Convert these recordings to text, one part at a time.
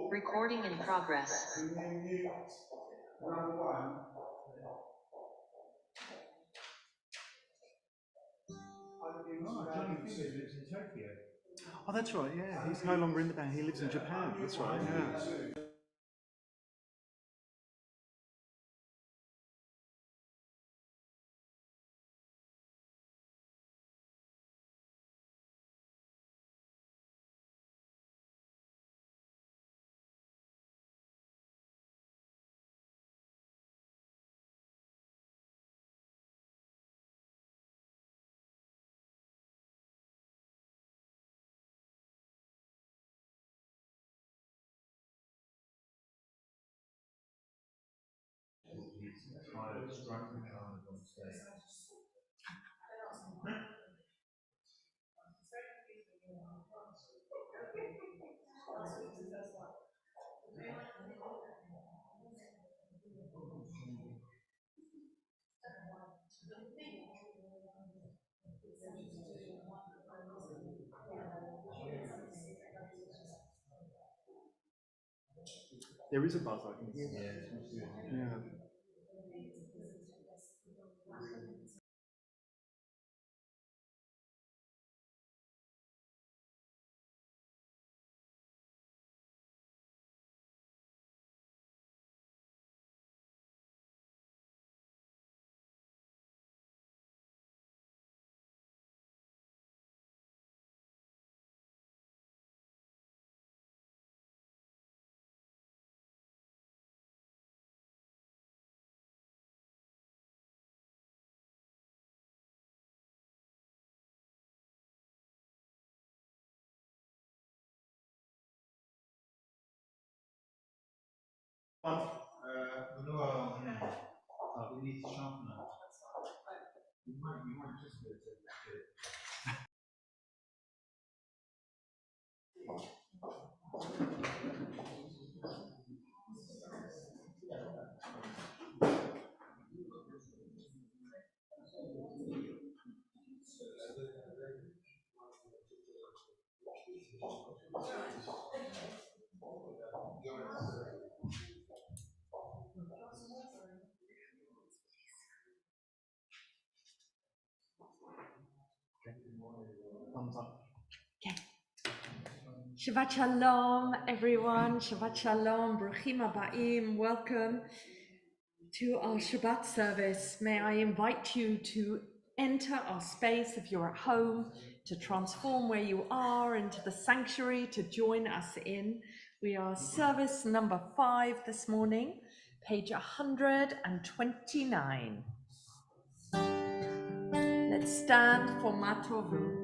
Recording in progress. Johnny Finger lives in Tokyo. Oh, that's right, yeah. He's no longer in the band, he lives in Japan, that's right, yeah. There is a buzz, I can hear that. Yeah. We need to sharpen it. You might just do it. Thumbs up. Okay. Shabbat Shalom, everyone. Shabbat Shalom. Bruchim Aba'im. Welcome to our Shabbat service. May I invite you to enter our space if you're at home, to transform where you are into the sanctuary, to join us in. We are service number 5 this morning, page 129. Let's stand for Matovu.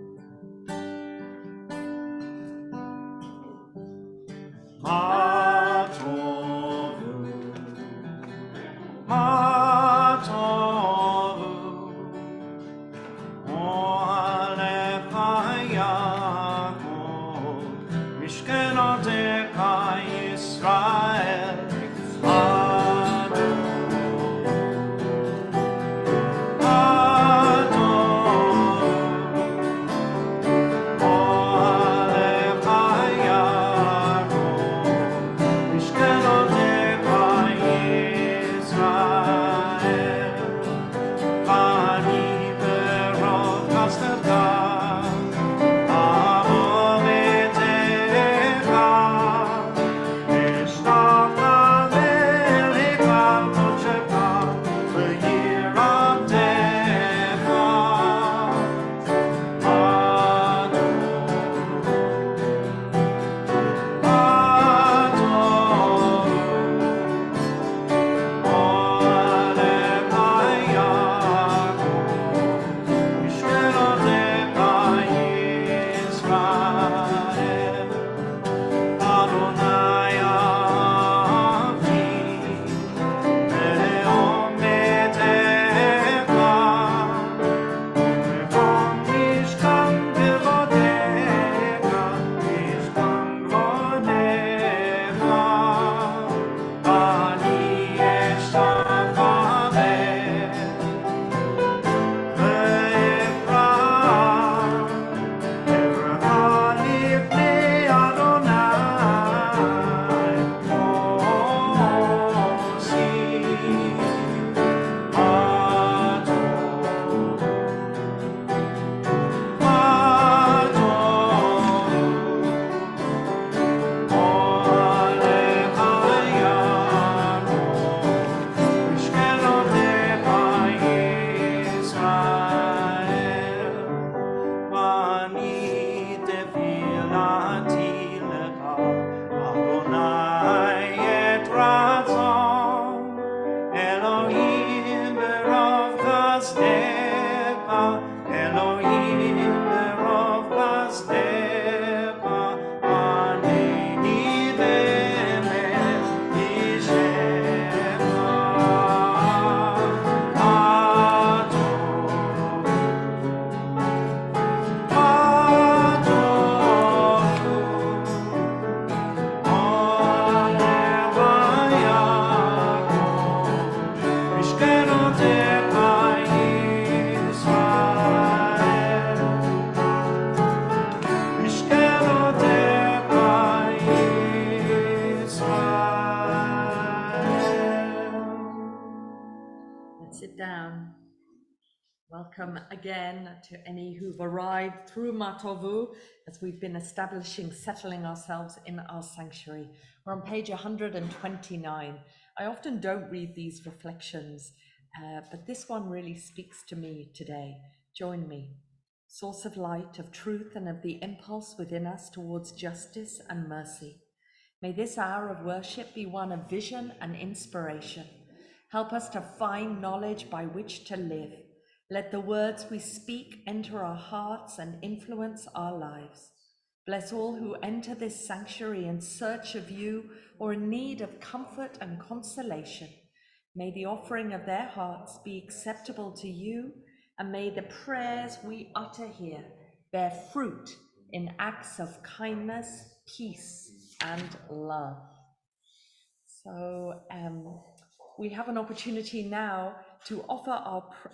Elohim berov basdecha, aneni ve'emet ishecha. Let's sit down. Welcome again to any who've arrived through Matovu as we've been settling ourselves in our sanctuary. We're on page 129. I often don't read these reflections, but this one really speaks to me today. Join me. Source of light, of truth, and of the impulse within us towards justice and mercy. May this hour of worship be one of vision and inspiration. Help us to find knowledge by which to live. Let the words we speak enter our hearts and influence our lives. Bless all who enter this sanctuary in search of you or in need of comfort and consolation. May the offering of their hearts be acceptable to you, and may the prayers we utter here bear fruit in acts of kindness, peace, and love. So we have an opportunity now to offer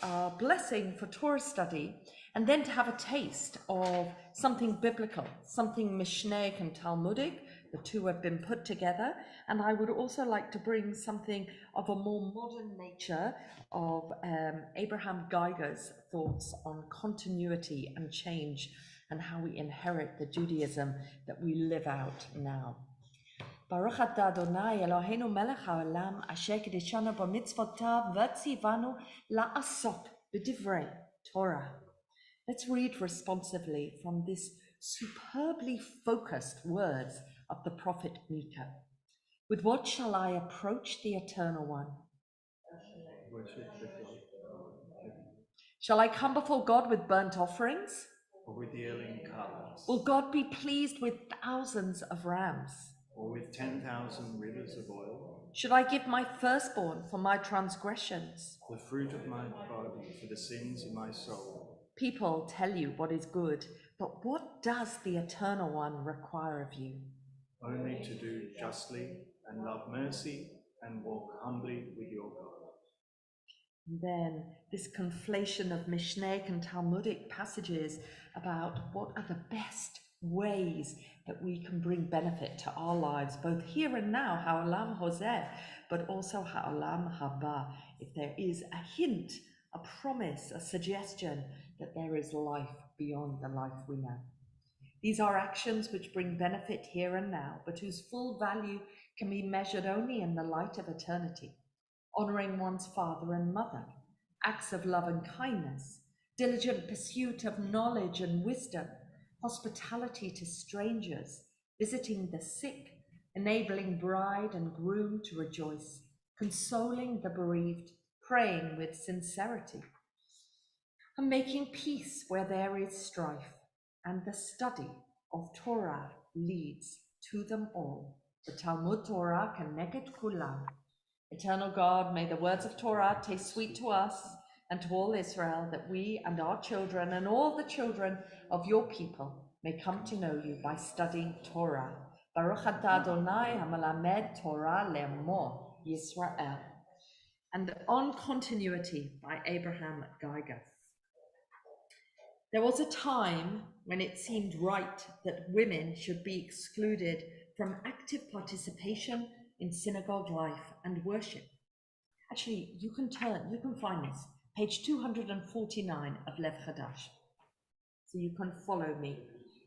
our blessing for Torah study, and then to have a taste of something biblical, something Mishnaic and Talmudic. The two have been put together, and I would also like to bring something of a more modern nature of Abraham Geiger's thoughts on continuity and change and how we inherit the Judaism that we live out now. Baruch atah Adonai Eloheinu melech haolam asher kideshanu b'mitzvotav v'tzivanu la'asot b'divrei Torah. Let's read responsively from this superbly focused words of the prophet Micah. With what shall I approach the Eternal One? Shall I come before God with burnt offerings? Or with yearling calves? Will God be pleased with thousands of rams? Or with 10,000 rivers of oil? Should I give my firstborn for my transgressions? The fruit of my body for the sins of my soul? People tell you what is good, but what does the Eternal One require of you? Only to do justly and love mercy and walk humbly with your God. And then this conflation of Mishnaic and Talmudic passages about what are the best ways that we can bring benefit to our lives, both here and now, ha'olam hozeh, but also ha'olam haba, if there is a hint, a promise, a suggestion that there is life beyond the life we know. These are actions which bring benefit here and now, but whose full value can be measured only in the light of eternity. Honoring one's father and mother, acts of love and kindness, diligent pursuit of knowledge and wisdom, hospitality to strangers, visiting the sick, enabling bride and groom to rejoice, consoling the bereaved, praying with sincerity, and making peace where there is strife, and the study of Torah leads to them all. The Talmud Torah Keneged Kulam. Eternal God, may the words of Torah taste sweet to us and to all Israel, that we and our children and all the children of your people may come to know you by studying Torah. Baruch atah Adonai hamalamed Torah le'amo Yisrael. And On Continuity by Abraham Geiger. There was a time when it seemed right that women should be excluded from active participation in synagogue life and worship. Actually, you can find this, page 249 of Lev Chadash. So you can follow me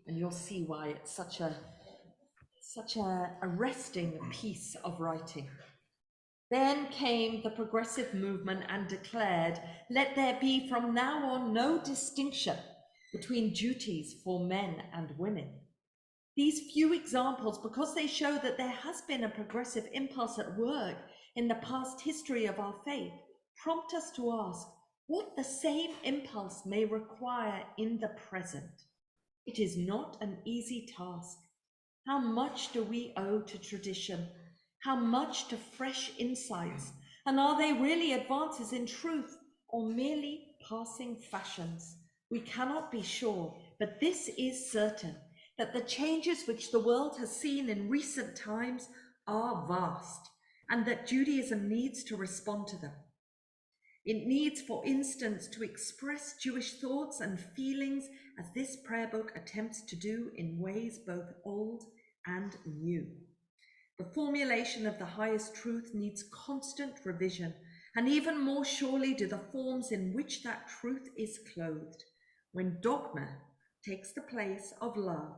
and you'll see why it's such a arresting piece of writing. Then came the progressive movement and declared, let there be from now on no distinction between duties for men and women. These few examples, because they show that there has been a progressive impulse at work in the past history of our faith, prompt us to ask, what the same impulse may require in the present. It is not an easy task. How much do we owe to tradition? How much to fresh insights? And are they really advances in truth or merely passing fashions? We cannot be sure, but this is certain, that the changes which the world has seen in recent times are vast, and that Judaism needs to respond to them. It needs, for instance, to express Jewish thoughts and feelings as this prayer book attempts to do in ways both old and new. The formulation of the highest truth needs constant revision, and even more surely do the forms in which that truth is clothed. When dogma takes the place of love,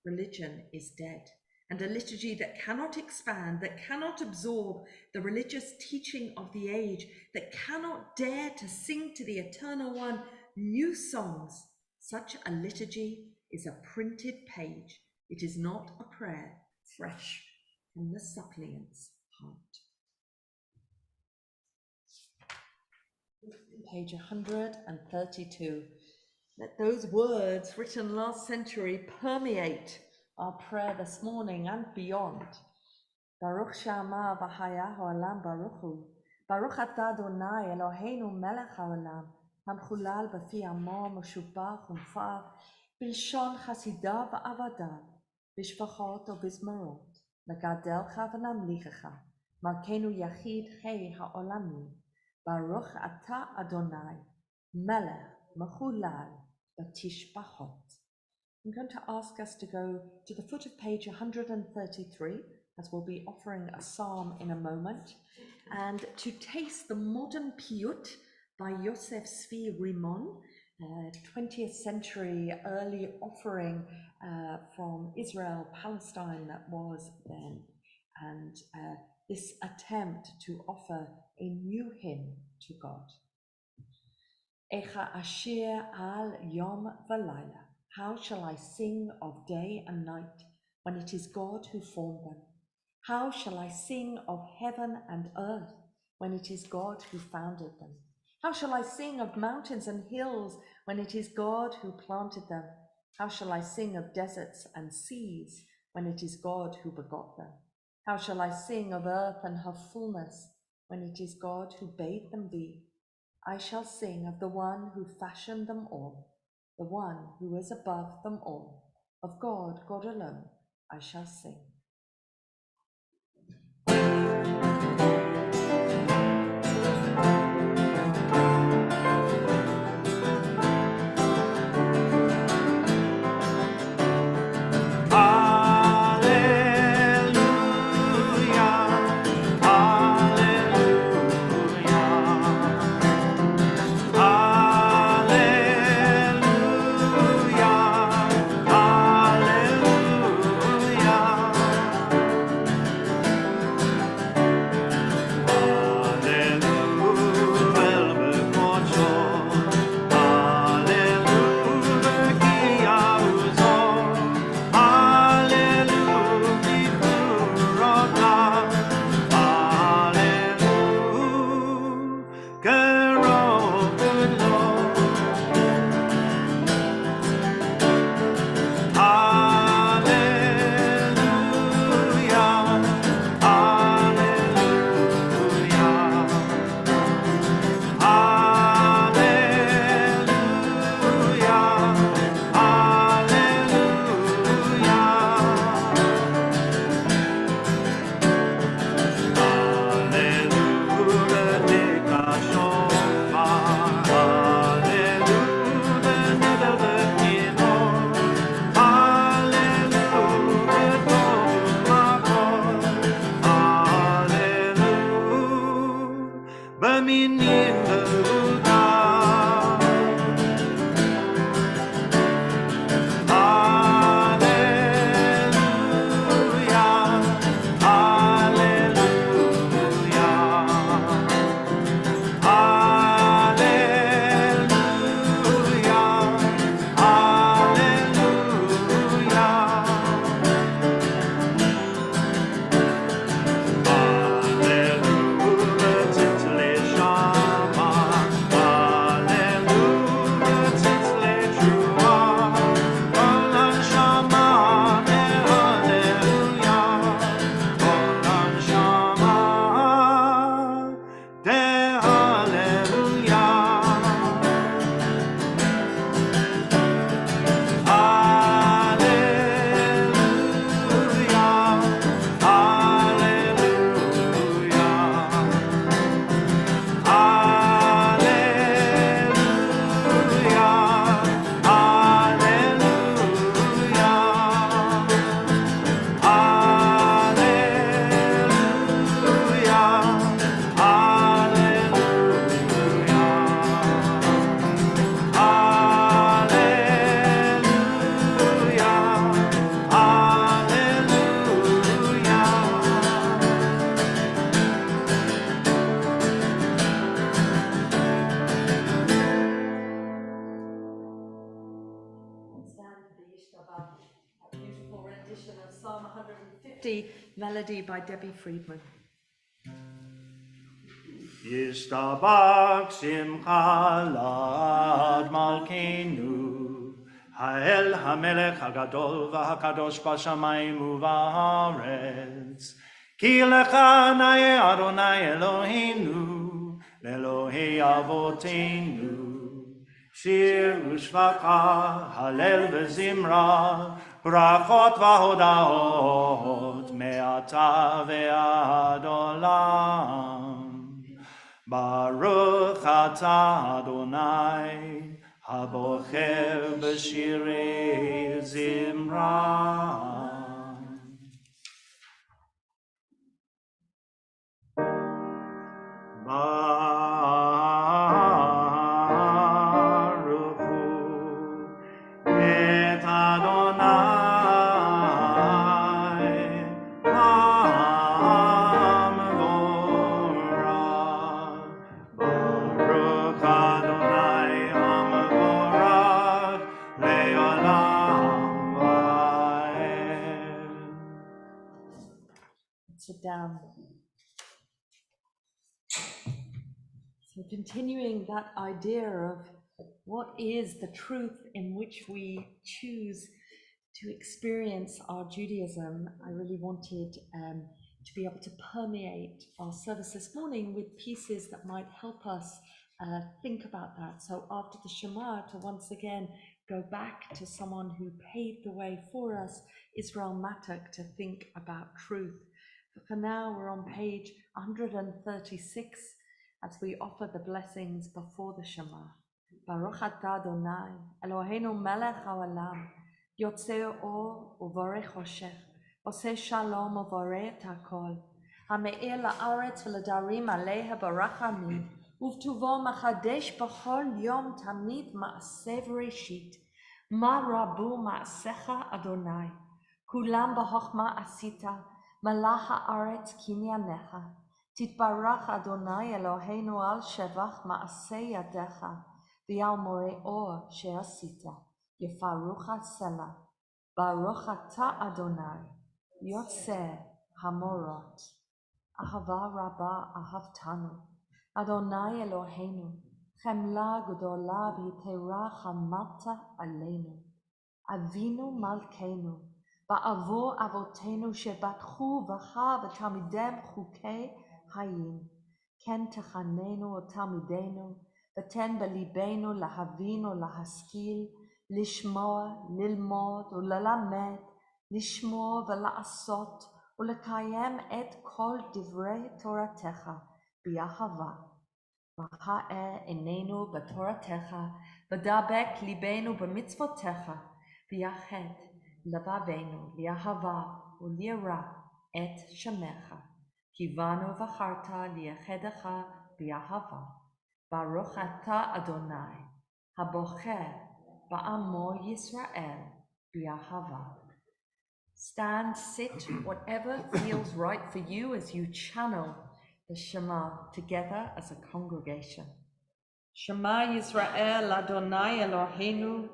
religion is dead, and a liturgy that cannot expand, that cannot absorb the religious teaching of the age, that cannot dare to sing to the Eternal One new songs, such a liturgy is a printed page. It is not a prayer fresh from the suppliant's heart. Page 132. Let those words written last century permeate our prayer this morning and beyond. Baruch Shama v'haya ha'olam baruch hu. Baruch atah Adonai Eloheinu melech ha'olam. Hamchulal b'fi amo meshubach umfar. B'lshon chasidav v'avadav. B'shvachot u'bizmarot. Megadelcha v'namlichecha. Malkeinu yachid hei ha'olamim. Baruch atah Adonai melech mechulal b'tishbachot. I'm going to ask us to go to the foot of page 133, as we'll be offering a psalm in a moment, and to taste the modern piyut by Yosef Tzvi Rimon, 20th century early offering from Israel, Palestine that was then, and this attempt to offer a new hymn to God. Echa ashir al yom v'layla. How shall I sing of day and night when it is God who formed them? How shall I sing of heaven and earth when it is God who founded them? How shall I sing of mountains and hills when it is God who planted them? How shall I sing of deserts and seas when it is God who begot them? How shall I sing of earth and her fullness when it is God who bade them be? I shall sing of the one who fashioned them all, the one who is above them all. Of God, God alone, I shall sing. 50, melody by Debbie Friedman. Yishtabak Simcha Lad Malkeinu Ha'el HaMelech HaGadol VaHaKadosh B'Shamayim u'Ba'aretz Ki Lecha Na'eh Adonai Eloheinu Le'Elohei Avoteinu Shir u'Shvacha Halel ve'Zimra Brachot v'Hodaot Me'ata ve'ad olam Baruch atah Adonai, habocher b'shirei zimra. Baruch hu et Adonai, Sit down. So continuing that idea of what is the truth in which we choose to experience our Judaism, I really wanted to be able to permeate our service this morning with pieces that might help us think about that. So after the Shema, to once again go back to someone who paved the way for us, Israel Matuk, to think about truth. But for now, we're on page 136 as we offer the blessings before the Shema. Baruch atah Adonai, Eloheinu melech haolam, yotzei or uvorei choshech, oseh shalom uvorei et hakol, hame'ir la'aretz v'ledarim aleha barachamim, uvtuvo machadesh b'chol yom tamid ma'aseh v'reshit, ma rabu ma'asecha Adonai, kulam b'chochma asita, malach ha'aretz kinyanecha, titbarach Adonai Eloheinu al shevach ma'aseh yadecha, v'al morei or she'asita, yefarucha sela, baruch atah Adonai, yotzeh hamorot, ahava rabba ahavtanu, Adonai Eloheinu, chemla gdola v'yitera chamata aleinu, avinu malkeinu, ba'avo avotenu shebatchu v'cha v'tamidem chukei hayim, ken techanenu otamidenu, v'ten belibenu lahavinu lahaskil, lishmoa, lilmod, ulalamed, lishmoa v'laasot, ulekayem et kol divrei toratecha, bi'ahava. V'ha'e enenu b'toratecha, v'dabek libenu b'mitzvotecha, v'yachet לבבנו, לאהבה וליראה את שמך, כיוונו בחרת ליחדך באהבה. ברוך אתה אדוני, הבוחר בעמו ישראל באהבה. Stand, sit, whatever feels right for you as you channel the Shema together as a congregation. Shema Yisrael Adonai Eloheinu,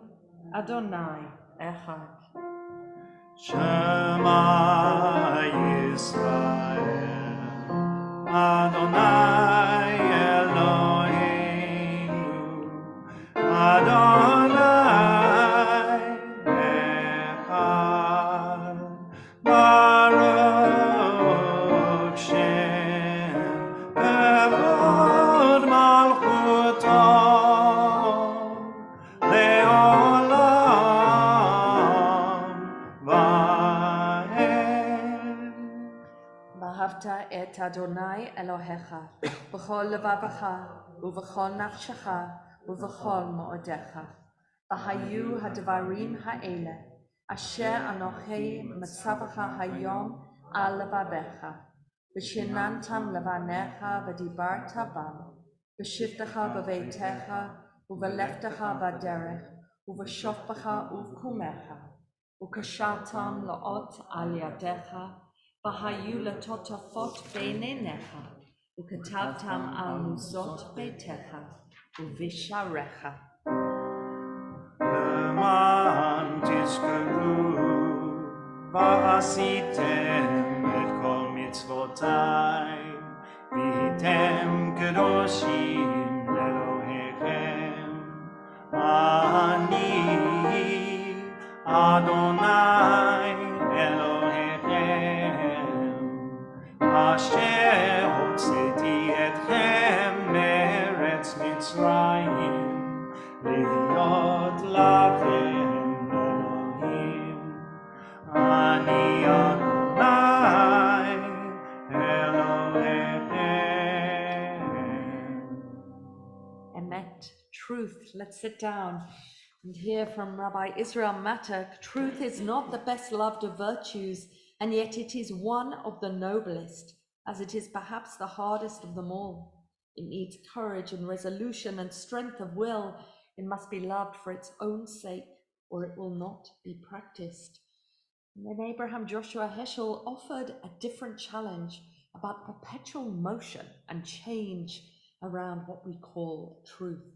Adonai Echad. Shema Yisrael, Adonai Eloheinu, Adonai Echad, Baruch Shem, Kavod Malchuto, ואהבת את אדוני אלוהיך בכל לבבך ובכל נפשך ובכל מאודיך. והיו הדברים האלה אשר אנוכי מצווך היום על לבביך, ושיננתם לבניך ודיברת בם, בשבתך בביתך ובלכתך בדרך ובשופך ובקומך, וקשרתם לאות על ידיך, והיו לטוטפות בין עיניך, וכתבתם על מזוזות ביתך ובשעריך. למען תזכרו ועשיתם את כל מצוותיי, והייתם קדושים לאלוהיכם. אני אדוני אלוהיכם, אשר הוצאתי אתכם מארץ מצרים, להיות לכם אלוהים. אני אדוני אלוהיכם. Emet, truth. Let's sit down and hear from Rabbi Israel Matak. Truth is not the best loved of virtues, and yet it is one of the noblest, as it is perhaps the hardest of them all. It needs courage and resolution and strength of will. It must be loved for its own sake, or it will not be practiced. And then Abraham Joshua Heschel offered a different challenge about perpetual motion and change around what we call truth.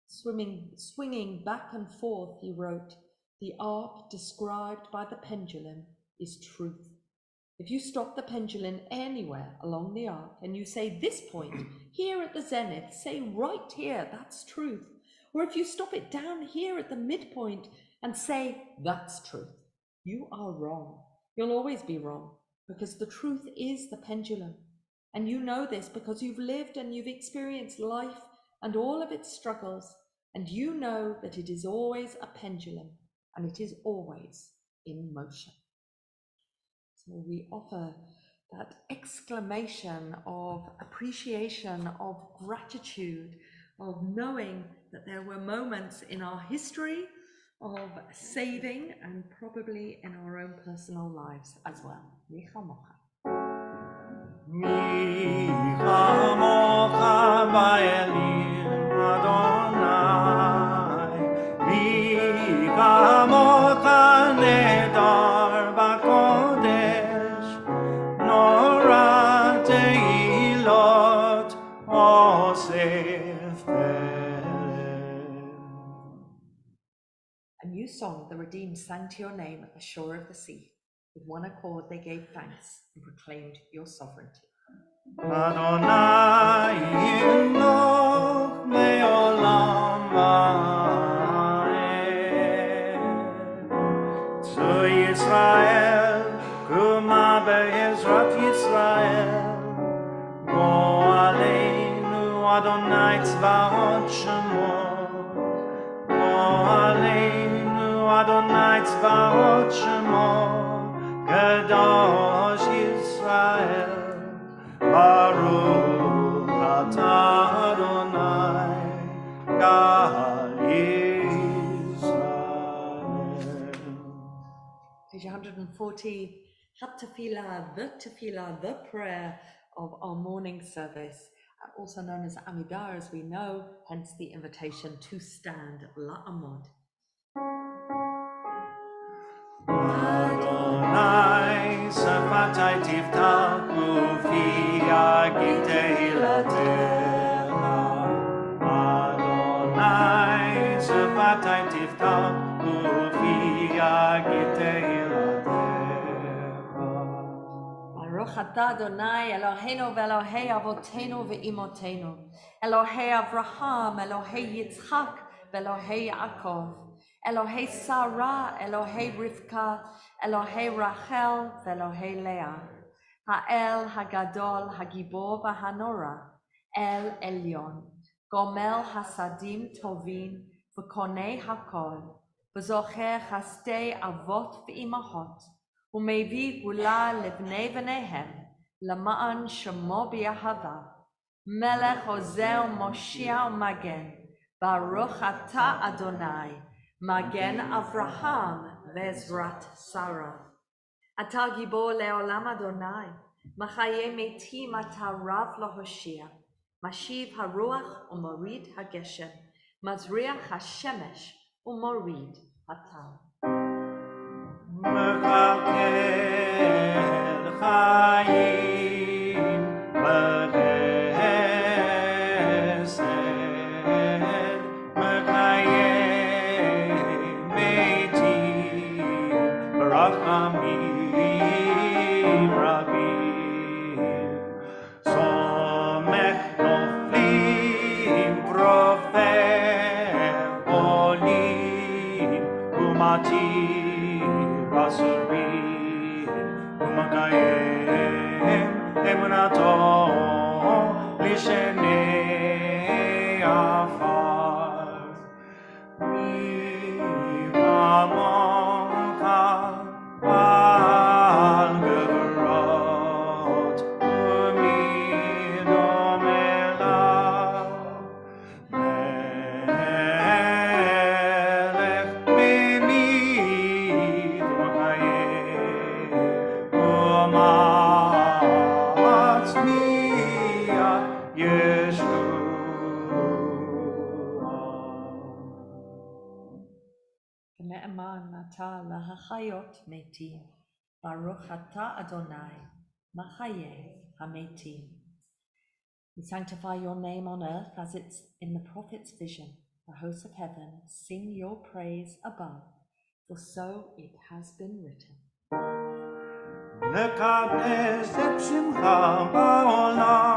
Swinging back and forth, he wrote, the arc described by the pendulum is truth. If you stop the pendulum anywhere along the arc and you say this point, here at the zenith, say right here, that's truth. Or if you stop it down here at the midpoint and say, that's truth, you are wrong. You'll always be wrong, because the truth is the pendulum. And you know this because you've lived and you've experienced life and all of its struggles, and you know that it is always a pendulum and it is always in motion. So we offer that exclamation of appreciation, of gratitude, of knowing that there were moments in our history of saving and probably in our own personal lives as well. Mi chamocha. Mi chamocha ba'elim Adonai, mi chamocha nedar b'kodesh, nora teilot osef pelem. A new song the redeemed sang to your name at the shore of the sea. With one accord they gave thanks and proclaimed your sovereignty. Adonai yimloch le'olam va'ed. To Yisrael, kuma be'ezrat Yisrael, bo aleinu Adonai tzvaot shemo, bo aleinu Adonai tzvaot shemo, Kadosh Yisrael, Baruch atah Adonai, Gal Yisrael. Page 140, Tefillah, the prayer of our morning service, also known as Amidah, as we know, hence the invitation to stand, La'amod. Adonai sefatai tiftach ufi yagid tehilatecha. Adonai sefatai tiftach ufi yagid tehilatecha. Baruch atah Adonai Eloheinu ve'Elohei Avotenu ve'imotenu, Elohei Avraham, Elohei Yitzchak, ve'Elohei Yaakov, Elohei Sarah, Elohei Rivka, Elohei Rachel, ve'Elohei Leah, Ha'el Hagadol, Hagibor v'Hanora, El Elyon, Gomel Hasadim Tovim, v'Konei Hakol, v'Zocher Chastei Avot v'Imahot, Umevi Gula Lebnei V'Nehem, Lama'an Shemo B'Yahava, Melech Ozer Moshiach Magen, Baruch Atah Adonai, Magen Avraham Ve'ezrat Sarah. Atah Gibor Le'olam Adonai, Machaye Metim Atah Rav Lahoshia, Mashiv HaRuach U'Morid HaGeshem, Mazriach HaShemesh U'Morid HaTam. Mechakel chayim b'chesed, mechayem meitim b'rachamim. שנהיה עפר. מי כמוך על גברות, ומי דומה לך, מלך ממיד ומחייב, ומצמיח ישועה. ונאמן אתה להחיות מתים, ברוך אתה אדוני, מחיה המתים. We sanctify your name on earth as it's in the prophet's vision. The hosts of heaven sing your praise above, for so it has been written. נקדש את שמך בעולם,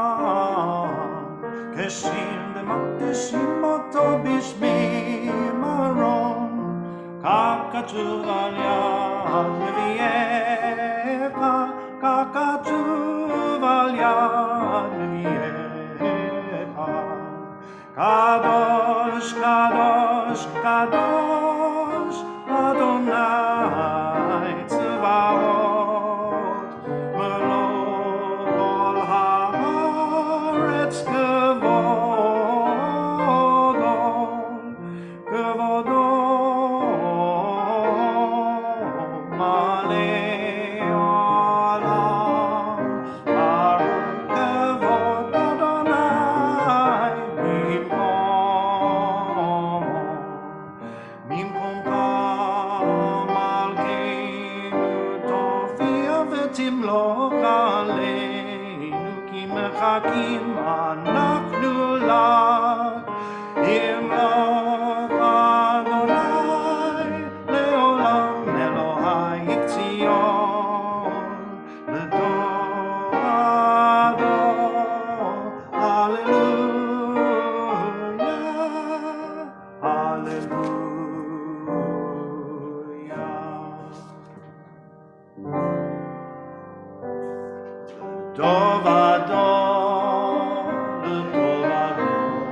קשים ומקדשים אותו בשמי מרום, כך כתוב על יד נביאך, כך כתוב על יד נביאך. קדוש, קדוש, קדוש, אדוני צבאות, מלוא כל הארץ כבודו, כבודו מלא עולם. ברוך כבוד אדוני ממקום מלכנו תופיע ותמלוך עלינו, כי מחכים אנחנו לך. ימלוך אדוני לעולם, אלוהי ציון לדור ודור. הללויה, הללויה. טוב הדור, לטוב הדור,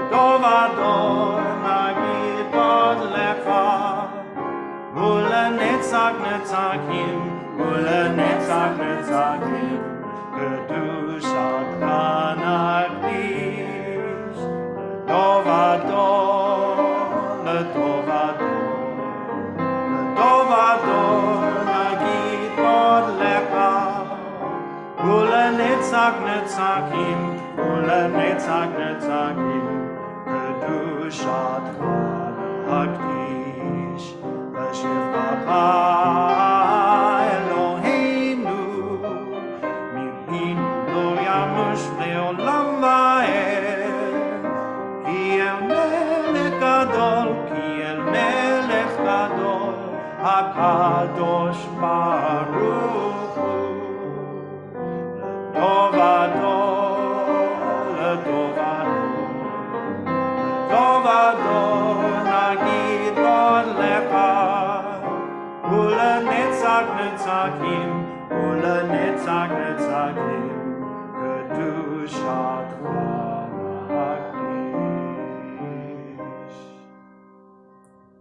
לטוב הדור נגיד עוד לך, ולנצח נצחים, ולנצח נצחים, קדושתך נקדיש. לטוב הדור, לטוב הדור, לטוב הדור נגיד עוד לך, ולנצח נצחים, ולנצח נצחים, קדושתך נקדיש. לשבחך אלוהינו, מפינו לא ימוש לעולם ועד. כי אל מלך גדול, כי אל מלך גדול, הקדוש ברוך הוא. לטוב הדור, לטוב הדור, לטוב הדור נגיד עוד לך, ולנצח נצחים, ולנצח נצחים, קדושתך נקדיש.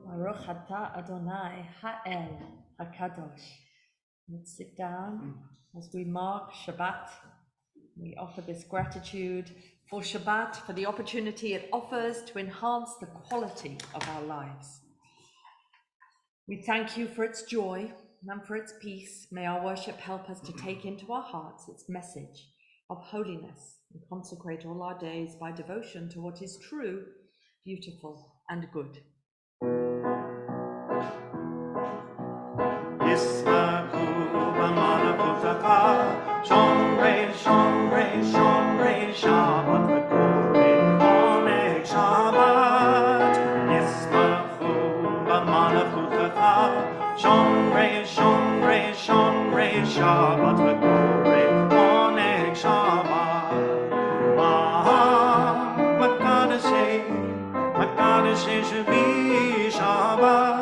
Baruch atah Adonai Ha'el HaKadosh. Let's sit down as we mark Shabbat. We offer this gratitude for Shabbat, for the opportunity it offers to enhance the quality of our lives. We thank you for its joy and for its peace. May our worship help us to take into our hearts its message of holiness and consecrate all our days by devotion to what is true, beautiful, and good. Shomrei, Shomrei, Shomrei, Shabbat v'korei oneg Shabbat. Yismachu b'malachutecha. Shomrei, Shomrei, Shomrei, Shabbat v'korei oneg Shabbat. Makadashei, Makadashei Shvi Shabbat.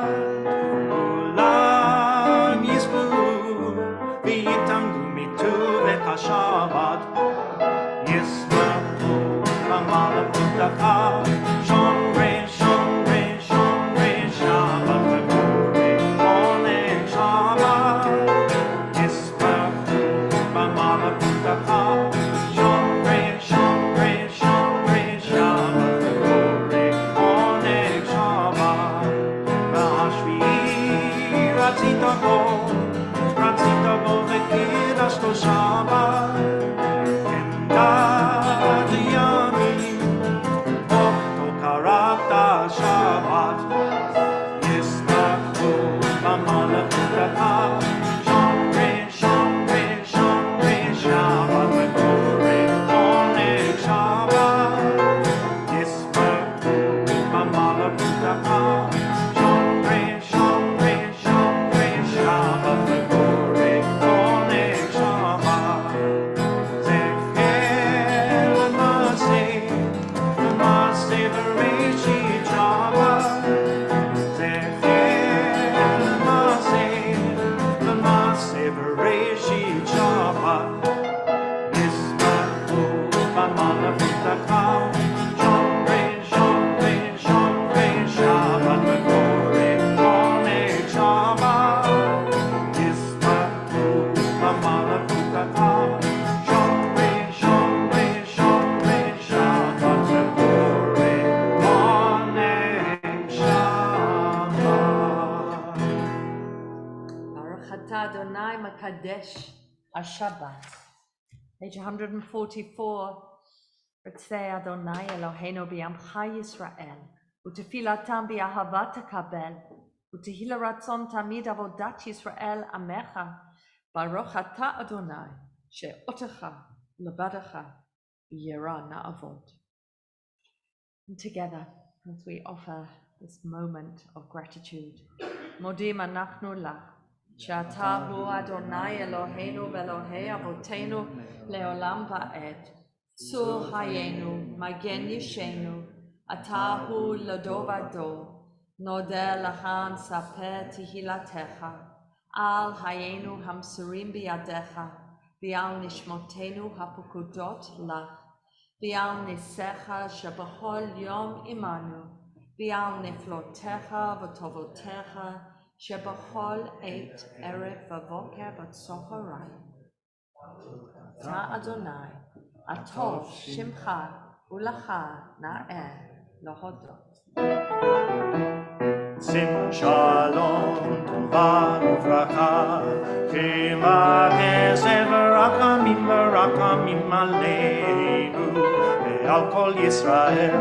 Kulam yisbu v'yitamdu mituv et HaShabbat. Yes. malakutacha. Shomrei, shomrei, shomrei, Shabbat v'korei oneg Shabbat. Yisrachu b'malakutacha. Shomrei, shomrei, shomrei, Shabbat v'korei oneg Shabbat. V'hashvi'i ratzita bo v'kidashto Shabbat. Kendad yamim ochto karakta Shabbat. Yisrachu b'malakutacha. Shomrei, shomrei, shomrei, Shabbat v'korei oneg Shabbat. Yisrachu b'malakutacha. Shomrei, shomrei, shomrei, Shabbat v'korei oneg Shabbat. Zecher l'maseh b'reishit Shabbat. Zecher l'maseh b'reishit Shabbat. Yisrachu b'malakutacha. Shomrei, shomrei, shomrei, Shabbat v'korei oneg Shabbat. Yisrachu b'malakutacha. Shomrei, shomrei, shomrei, Shabbat v'korei oneg Shabbat. Baruch atah Adonai Makadesh HaShabbat. Page 144. Ritzei Adonai Eloheinu b'yamcha Yisrael, u'tefilatam b'ahavat takabel, u'tehila ratzon tamid avodat Yisrael amecha. Baruch atah Adonai she'otecha levadecha b'yira na'avod. And together, as we offer this moment of gratitude, modim anachnu lach, she'ata hu Adonai Eloheinu v'Elohei avotenu leolam va'ed. Sur hayenu, magen yishenu, atahu ladovado, nodeh lahan saper tihilatecha, al hayenu hamsurim biyadecha, bial nishmotenu hapukudot lach, bial nisecha shebachol yom imanu, bial niflotecha v'tovotecha, shebachol eit erev v'voker v'tzoharayim. Ta Adonai, Atov Shimcha Ulacha Na'eh Lohodot. Sim shalom tova uvracha, chema kesed v'rachamim aleinu, ve'al kol Yisrael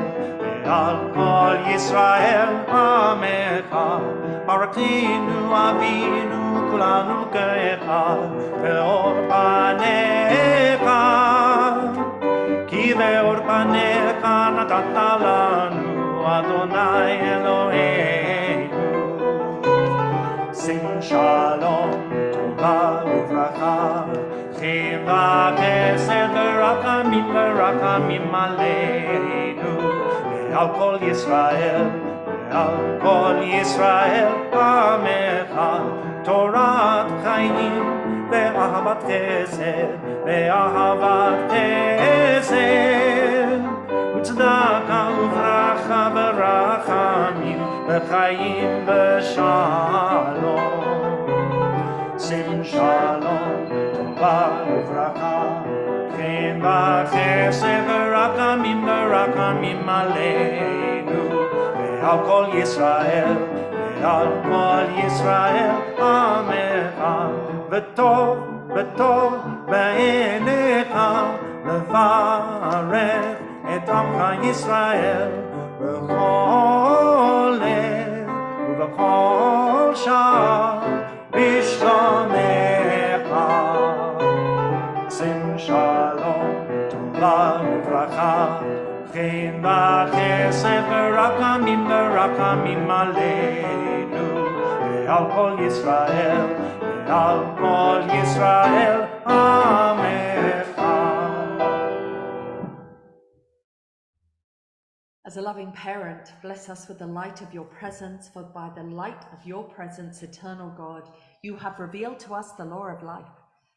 amecha, barakinu avinu kulanu ke'echad, ve'or panecha, ki ve'or panecha natata lanu, Adonai Eloheinu. Sim shalom tova uvracha, cheva kesed v'rachamim aleinu, ve'al kol Yisrael amecha, Torat chayim ve'ahavat chesed, u'tzedaka uvracha v'rachamim v'chayim v'shalom. Sim shalom tova uvracha, cheva chesed v'rachamim aleinu, ve'al kol Yisrael amecha, v'tov ba'enecha levarech et amcha Yisrael b'chol lev ובכל שעה בשלומך. שים שלום, טובה וברכה, חן וחסד ורחמים עלינו, ועל כל ישראל, ועל כל ישראל, עמך. As a loving parent, bless us with the light of your presence, for by the light of your presence, eternal God, you have revealed to us the law of life,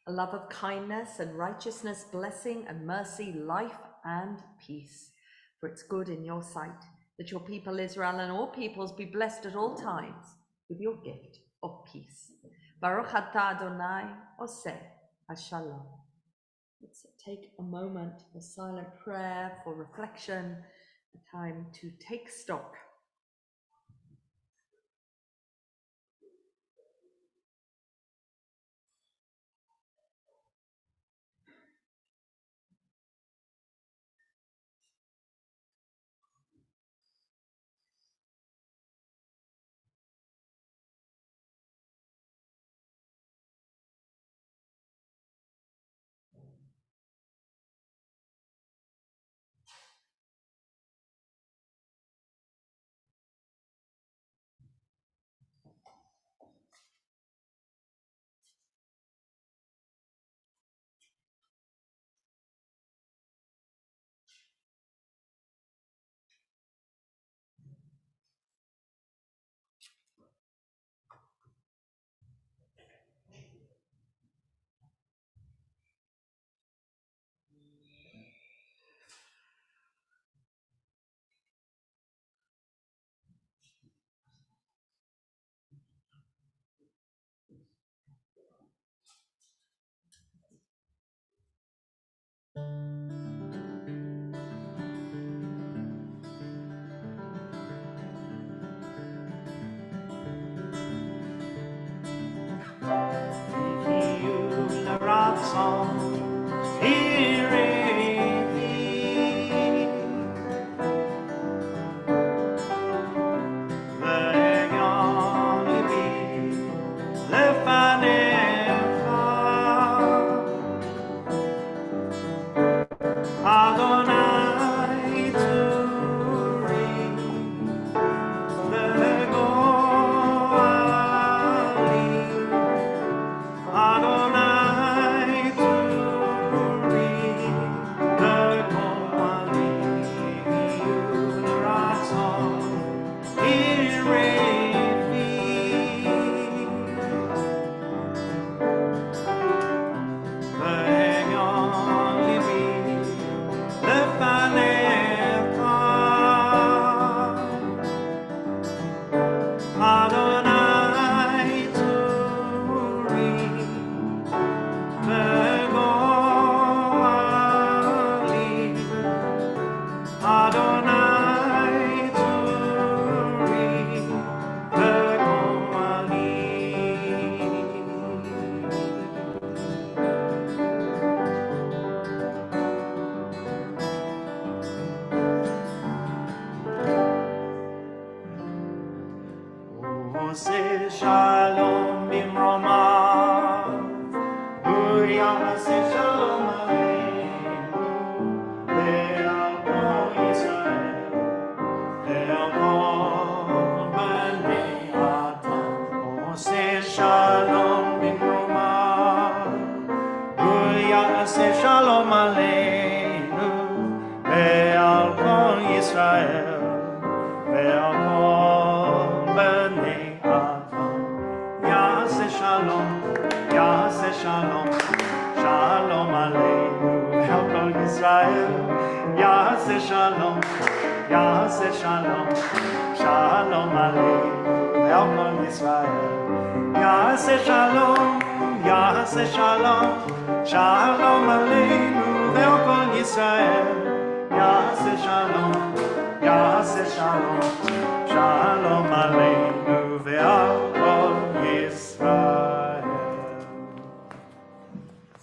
a love of kindness and righteousness, blessing and mercy, life and peace. for it's good in your sight that your people Israel and all peoples be blessed at all times with your gift of peace. Baruch atah Adonai oseh hashalom. Let's take a moment for silent prayer, for reflection, a time to take stock.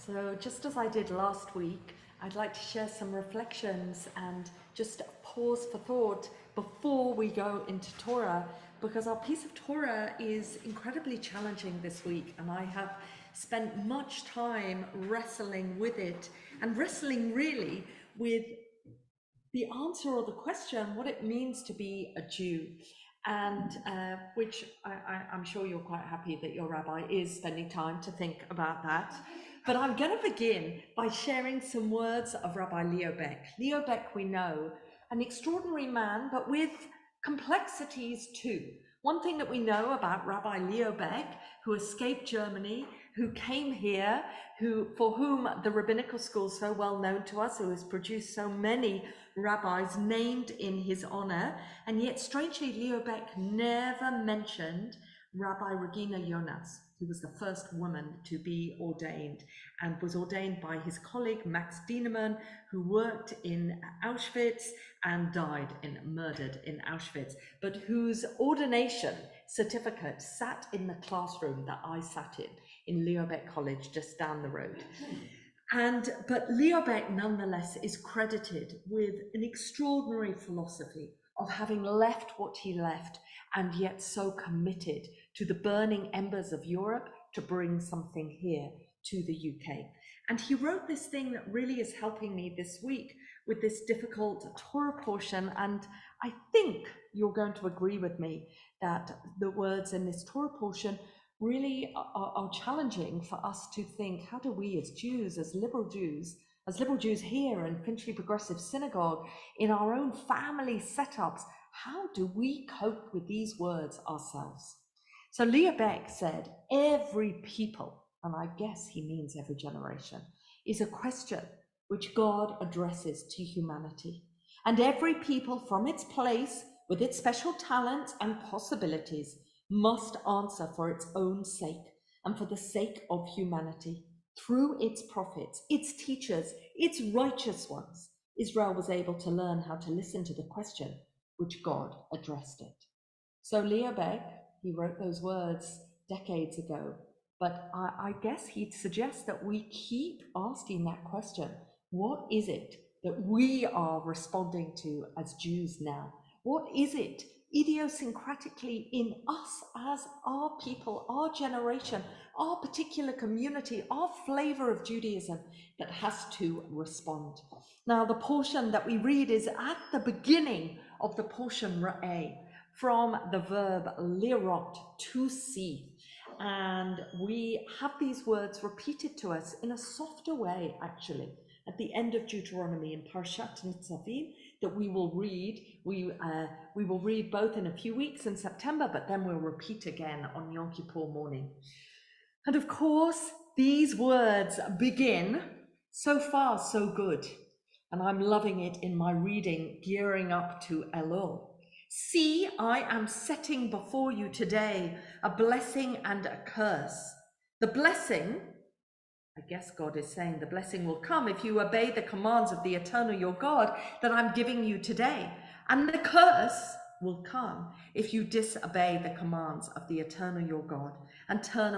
So just as I did last week, I'd like to share some reflections and just pause for thought before we go into Torah, because our piece of Torah is incredibly challenging this week, and I have spent much time wrestling with it and wrestling really with the answer or the question, what it means to be a Jew. And which I'm sure you're quite happy that your rabbi is spending time to think about that. But I'm going to begin by sharing some words of Rabbi Leo Beck. Leo Beck, we know, an extraordinary man, but with complexities too. One thing that we know about Rabbi Leo Beck, who escaped Germany, who came here, for whom the rabbinical school is so well known to us, who has produced so many rabbis named in his honor. And yet, strangely, Leo Beck never mentioned Rabbi Regina Jonas, who was the first woman to be ordained and was ordained by his colleague Max Dienemann, who worked in Auschwitz and died murdered in Auschwitz, but whose ordination certificate sat in the classroom that I sat in Leo Beck College just down the road. But Leo Beck nonetheless is credited with an extraordinary philosophy of having left what he left and yet so committed to the burning embers of Europe to bring something here to the UK. And he wrote this thing that really is helping me this week with this difficult Torah portion. And I think you're going to agree with me that the words in this Torah portion really are challenging for us to think, how do we as Jews, as liberal Jews here in Finchley Progressive Synagogue, in our own family setups, how do we cope with these words ourselves? So Leo Beck said, every people, and I guess he means every generation, is a question which God addresses to humanity. And every people from its place, with its special talents and possibilities, must answer for its own sake and for the sake of humanity. Through its prophets, its teachers, its righteous ones, Israel was able to learn how to listen to the question which God addressed it. So Leo Beck, he wrote those words decades ago, but I guess he'd suggest that we keep asking that question. What is it that we are responding to as Jews now? What is it idiosyncratically in us as our people, our generation, our particular community, our flavor of Judaism that has to respond? Now, the portion that we read is at the beginning of the portion Ra'eh, from the verb lirot, to see. And we have these words repeated to us in a softer way, actually, at the end of Deuteronomy in Parshat Nitzavim, that we will read. We will read both in a few weeks in September, but then we'll repeat again on Yom Kippur morning. And of course, these words begin, so far so good. And I'm loving it in my reading, gearing up to Elul. See, I am setting before you today a blessing and a curse. The blessing, I guess God is saying the blessing will come if you obey the commands of the eternal your God that I'm giving you today. And the curse will come if you disobey the commands of the eternal your God and turn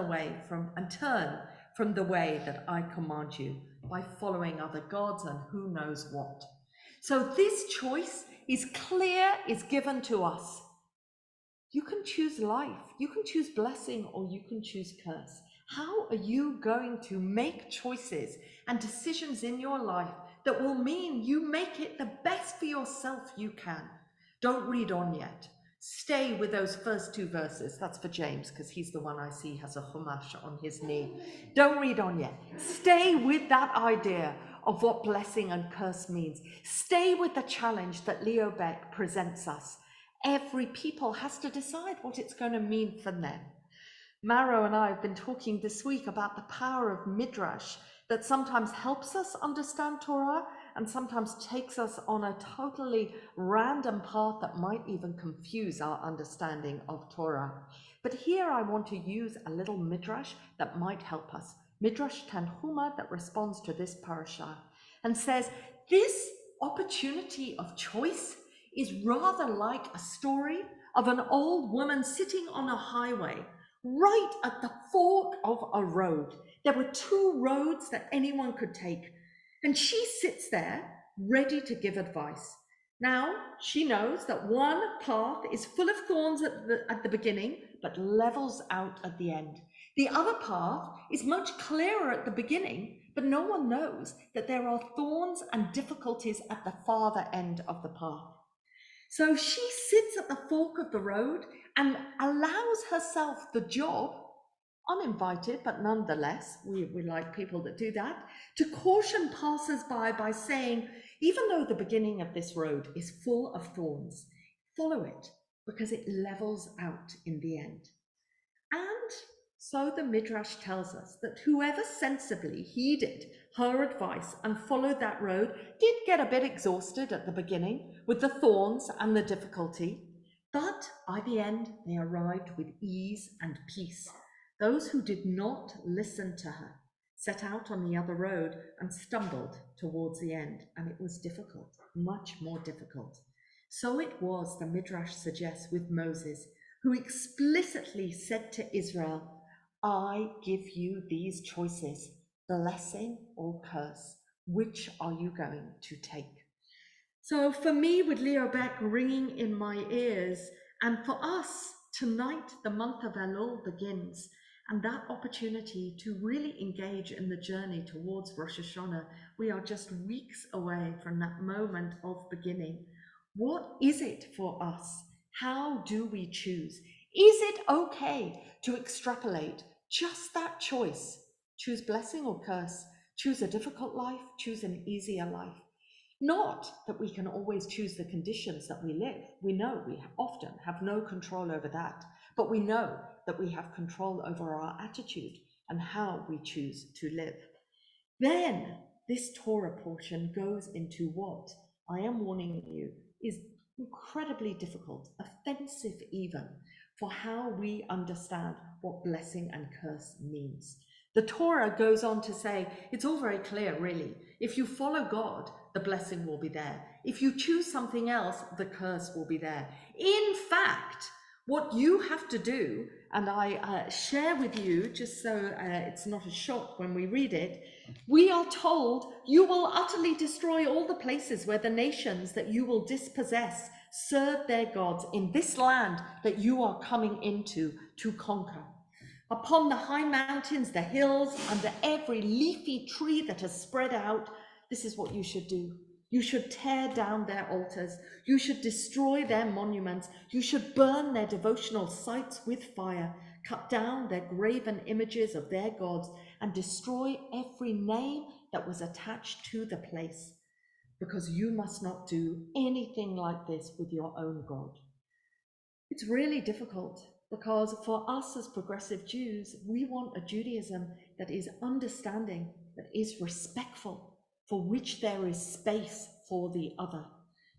from the way that I command you by following other gods and who knows what. So this choice is clear, is given to us. You can choose life, you can choose blessing, or you can choose curse. How are you going to make choices and decisions in your life that will mean you make it the best for yourself you can? Don't read on yet. Stay with those first two verses. That's for James, because he's the one I see has a chumash on his knee. Don't read on yet. Stay with that idea of what blessing and curse means. Stay with the challenge that Leo Beck presents us. Every people has to decide what it's going to mean for them. Maro and I have been talking this week about the power of Midrash that sometimes helps us understand Torah and sometimes takes us on a totally random path that might even confuse our understanding of Torah. But here I want to use a little Midrash that might help us. Midrash Tanhuma that responds to this parasha and says, this opportunity of choice is rather like a story of an old woman sitting on a highway right at the fork of a road. There were two roads that anyone could take, and she sits there ready to give advice. Now, she knows that one path is full of thorns at the beginning, but levels out at the end. The other path is much clearer at the beginning, but no one knows that there are thorns and difficulties at the farther end of the path. So she sits at the fork of the road and allows herself the job, uninvited, but nonetheless, we like people that do that, to caution passers-by by saying, even though the beginning of this road is full of thorns, follow it because it levels out in the end. And So the Midrash tells us that whoever sensibly heeded her advice and followed that road did get a bit exhausted at the beginning with the thorns and the difficulty, but by the end they arrived with ease and peace. Those who did not listen to her set out on the other road and stumbled towards the end, and it was difficult, much more difficult. So it was, the Midrash suggests, with Moses, who explicitly said to Israel, I give you these choices, blessing or curse. Which are you going to take? So for me, with Leo Beck ringing in my ears, and for us, tonight, the month of Elul begins, and that opportunity to really engage in the journey towards Rosh Hashanah. We are just weeks away from that moment of beginning. What is it for us? How do we choose? Is it okay to extrapolate just that choice? Choose blessing or curse? Choose a difficult life? Choose an easier life? Not that we can always choose the conditions that we live. We know we often have no control over that, but we know that we have control over our attitude and how we choose to live. Then this Torah portion goes into what I am warning you is incredibly difficult, offensive even, for how we understand what blessing and curse means. The Torah goes on to say, it's all very clear, really. If you follow God, the blessing will be there. If you choose something else, the curse will be there. In fact, what you have to do, and I share with you, just so it's not a shock when we read it, we are told you will utterly destroy all the places where the nations that you will dispossess serve their gods in this land that you are coming into to conquer. Upon the high mountains, the hills, under every leafy tree that has spread out, this is what you should do. You should tear down their altars. You should destroy their monuments. You should burn their devotional sites with fire, cut down their graven images of their gods, and destroy every name that was attached to the place, because you must not do anything like this with your own God. It's really difficult, because for us as progressive Jews, we want a Judaism that is understanding, that is respectful, for which there is space for the other.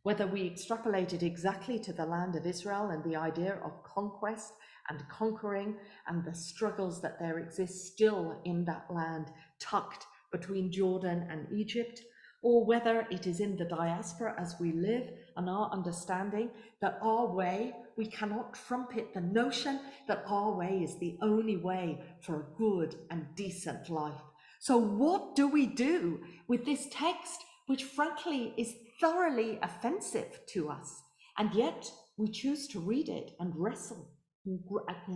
Whether we extrapolate it exactly to the land of Israel and the idea of conquest and conquering and the struggles that there exist still in that land tucked between Jordan and Egypt, or whether it is in the diaspora as we live and our understanding that our way, we cannot trumpet the notion that our way is the only way for a good and decent life. So what do we do with this text, which frankly is thoroughly offensive to us, and yet we choose to read it and wrestle and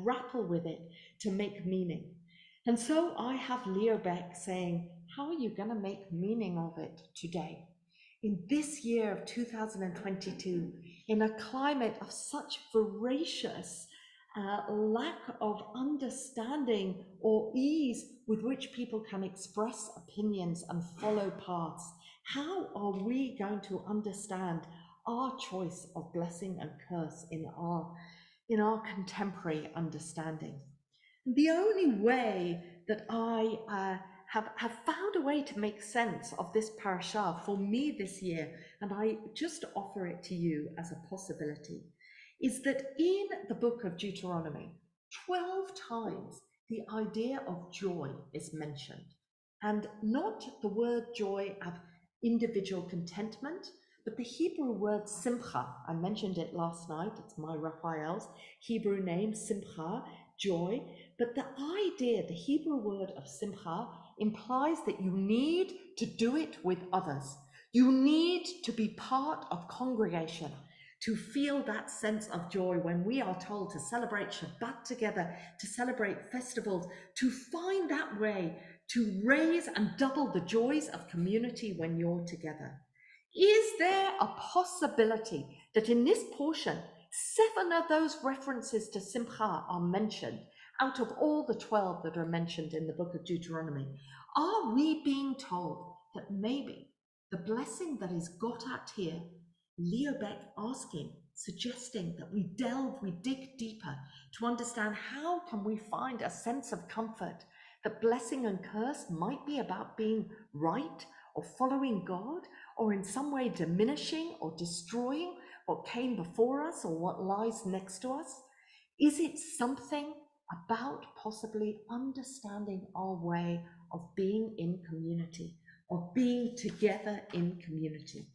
grapple with it to make meaning? And so I have Leo Beck saying, how are you going to make meaning of it today? In this year of 2022, in a climate of such voracious lack of understanding or ease with which people can express opinions and follow paths, how are we going to understand our choice of blessing and curse in our contemporary understanding? The only way that I have found a way to make sense of this parasha for me this year, and I just offer it to you as a possibility, is that in the book of Deuteronomy, 12 times the idea of joy is mentioned, and not the word joy of individual contentment, but the Hebrew word simcha. I mentioned it last night. It's my Raphael's Hebrew name, simcha, joy. But the idea, the Hebrew word of simcha, implies that you need to do it with others. You need to be part of congregation to feel that sense of joy when we are told to celebrate Shabbat together, to celebrate festivals, to find that way to raise and double the joys of community when you're together. Is there a possibility that in this portion, 7 of those references to simcha are mentioned out of all the 12 that are mentioned in the book of Deuteronomy? Are we being told that maybe the blessing that is got at here, Leo Beck asking, suggesting that we delve, we dig deeper to understand how can we find a sense of comfort that blessing and curse might be about being right or following God, or in some way diminishing or destroying what came before us or what lies next to us? Is it something about possibly understanding our way of being in community, of being together in community?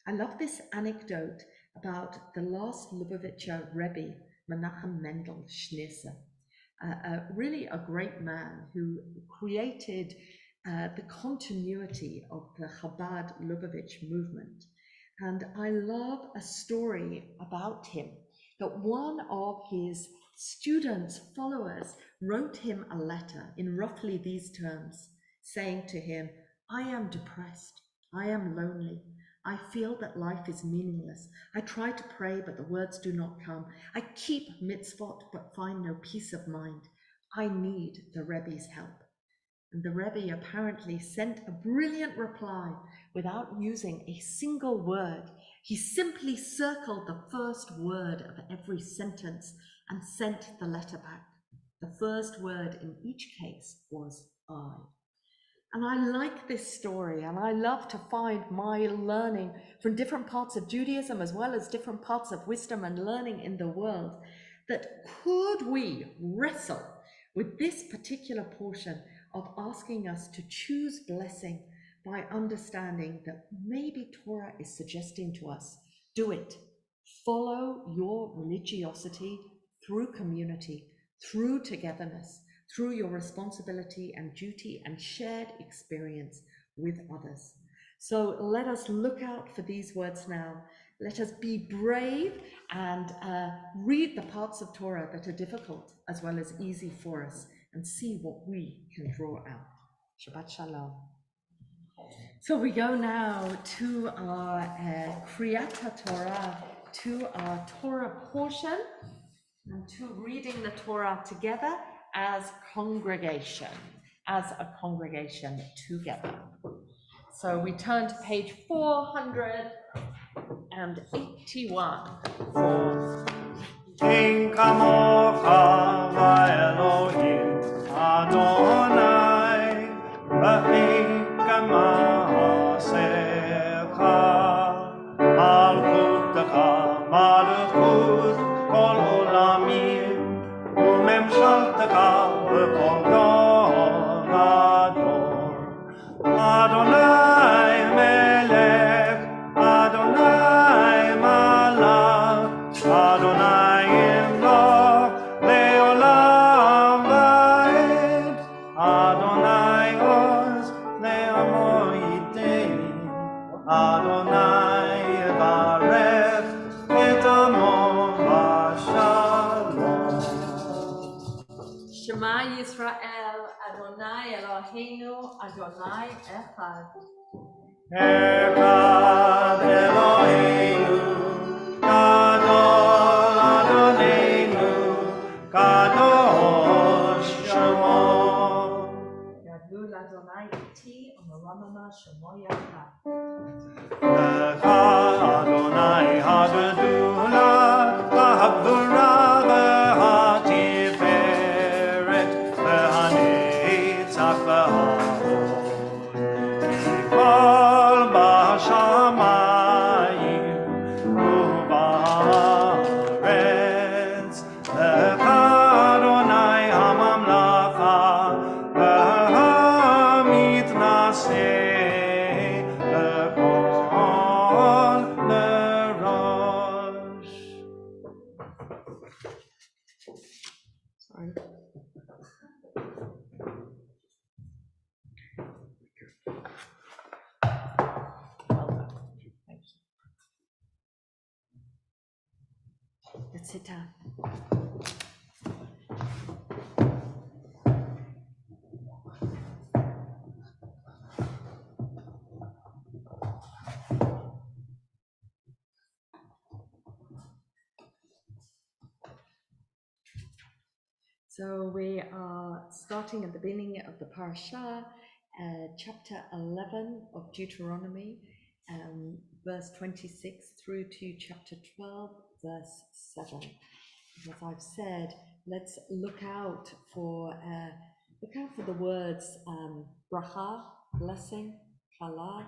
I love this anecdote about the last Lubavitcher Rebbe, Menachem Mendel Schneerson, really a great man who created the continuity of the Chabad Lubavitch movement. And I love a story about him, that one of his students, followers, wrote him a letter in roughly these terms, saying to him, "I am depressed, I am lonely, I feel that life is meaningless. I try to pray, but the words do not come. I keep mitzvot, but find no peace of mind. I need the Rebbe's help." And the Rebbe apparently sent a brilliant reply without using a single word. He simply circled the first word of every sentence and sent the letter back. The first word in each case was I. And I like this story, and I love to find my learning from different parts of Judaism as well as different parts of wisdom and learning in the world, that could we wrestle with this particular portion of asking us to choose blessing by understanding that maybe Torah is suggesting to us, do it. Follow your religiosity through community, through togetherness, through your responsibility and duty and shared experience with others. So let us look out for these words now. Let us be brave and read the parts of Torah that are difficult as well as easy for us, and see what we can draw out. Shabbat Shalom. So we go now to our Kriyat Torah, to our Torah portion, and to reading the Torah together as congregation, as a congregation together. So we turn to page 481 for Ein kamocha va'Elohim Adonai v'ein kamasecha malchutecha malchut kol olamim u'memshaltecha b'kol dor vador. Adonai melech, Adonai malach, Adonai imloch leolam va'ed, Adonai oz le'amo yitein, Adonai yevarech et amo v'shalom. Shema Yisrael, Adonai Eloheinu, Adonai Echad. Echad Eloheinu, Gadol Adonenu, Kadosh Shemo. Gadol Adonai Iti, U'meramama Shemo Yachad. Lecha Adonai Hagedula, Hagdura v'hatiferet, v'hanetzach v'hahod. Kol b'shamayim u'ba'aretz, Lecha Adonai hamamlacha, v'hamitnaseh l'kol l'rosh. Sorry. Well done. Thank you. Let's sit down. So we are starting at the beginning of the parasha, chapter 11 of Deuteronomy, verse 26 through to chapter 12, verse 7. As I've said, let's look out for the words bracha, blessing, kala,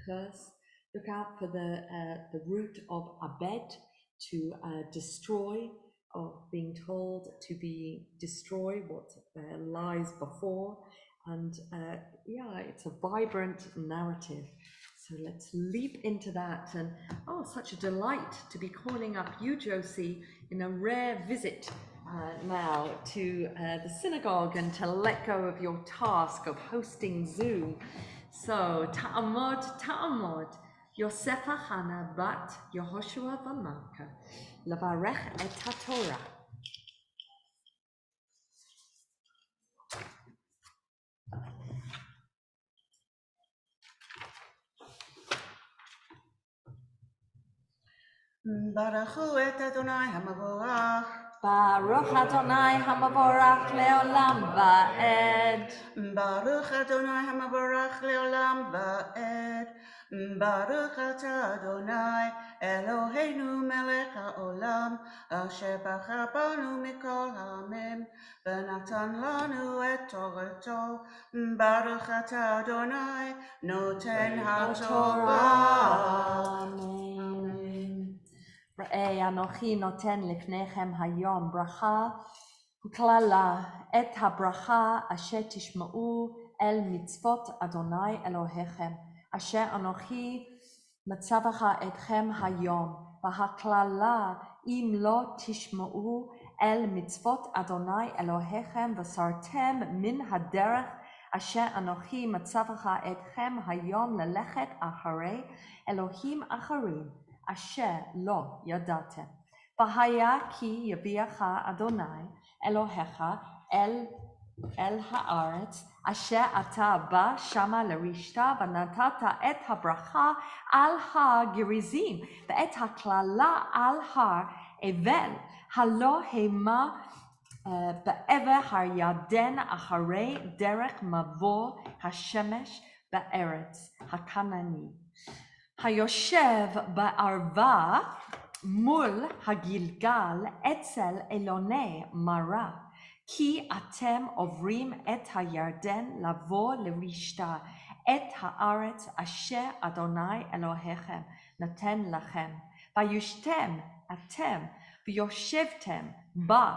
curse. Look out for the root of abed, to destroy, or being told to be destroy what lies before. And it's a vibrant narrative. So let's leap into that. And such a delight to be calling up you, Josie, in a rare visit now to the synagogue, and to let go of your task of hosting Zoom. So ta'amod, Yosef Hana bat Yehoshua v'Malka, levarech et haTorah. Baruchu et Adonai hamavorach. Baruch Adonai hamavorach leolam va'ed. Baruch Adonai hamavorach leolam va'ed. Baruch atah Adonai Eloheinu melech haolam, asher bachar banu mikol ha'amim, v'natan lanu et torato. Baruch atah Adonai noten haTorah. Amen. Ra'ei anochi noten lifnechem hayom bracha uklala et habracha asher tishma'u el mitzvot Adonai Elohechem asher anochi מצווך אתכם היום, והכללה אם לא תשמעו אל מצוות אדוני אלוהיכם וסרתם מן הדרך אשר אנוכי מצווך אתכם היום ללכת אחרי אלוהים אחרים אשר לא ידעתם. והיה כי יביאך אדוני אלוהיך אל הארץ אשר אתה בא שמה לרשתה, ונתת את הברכה על הגריזים ואת הקללה על הר אבל, הלא המה בעבר הירדן אחרי דרך מבוא השמש בארץ הכנעני, היושב בערבה מול הגלגל אצל אלוני מרה. כי אתם עוברים את הירדן לבוא לרשתה את הארץ אשר אדוני אלוהיכם נתן לכם. וישתם אתם ויושבתם בה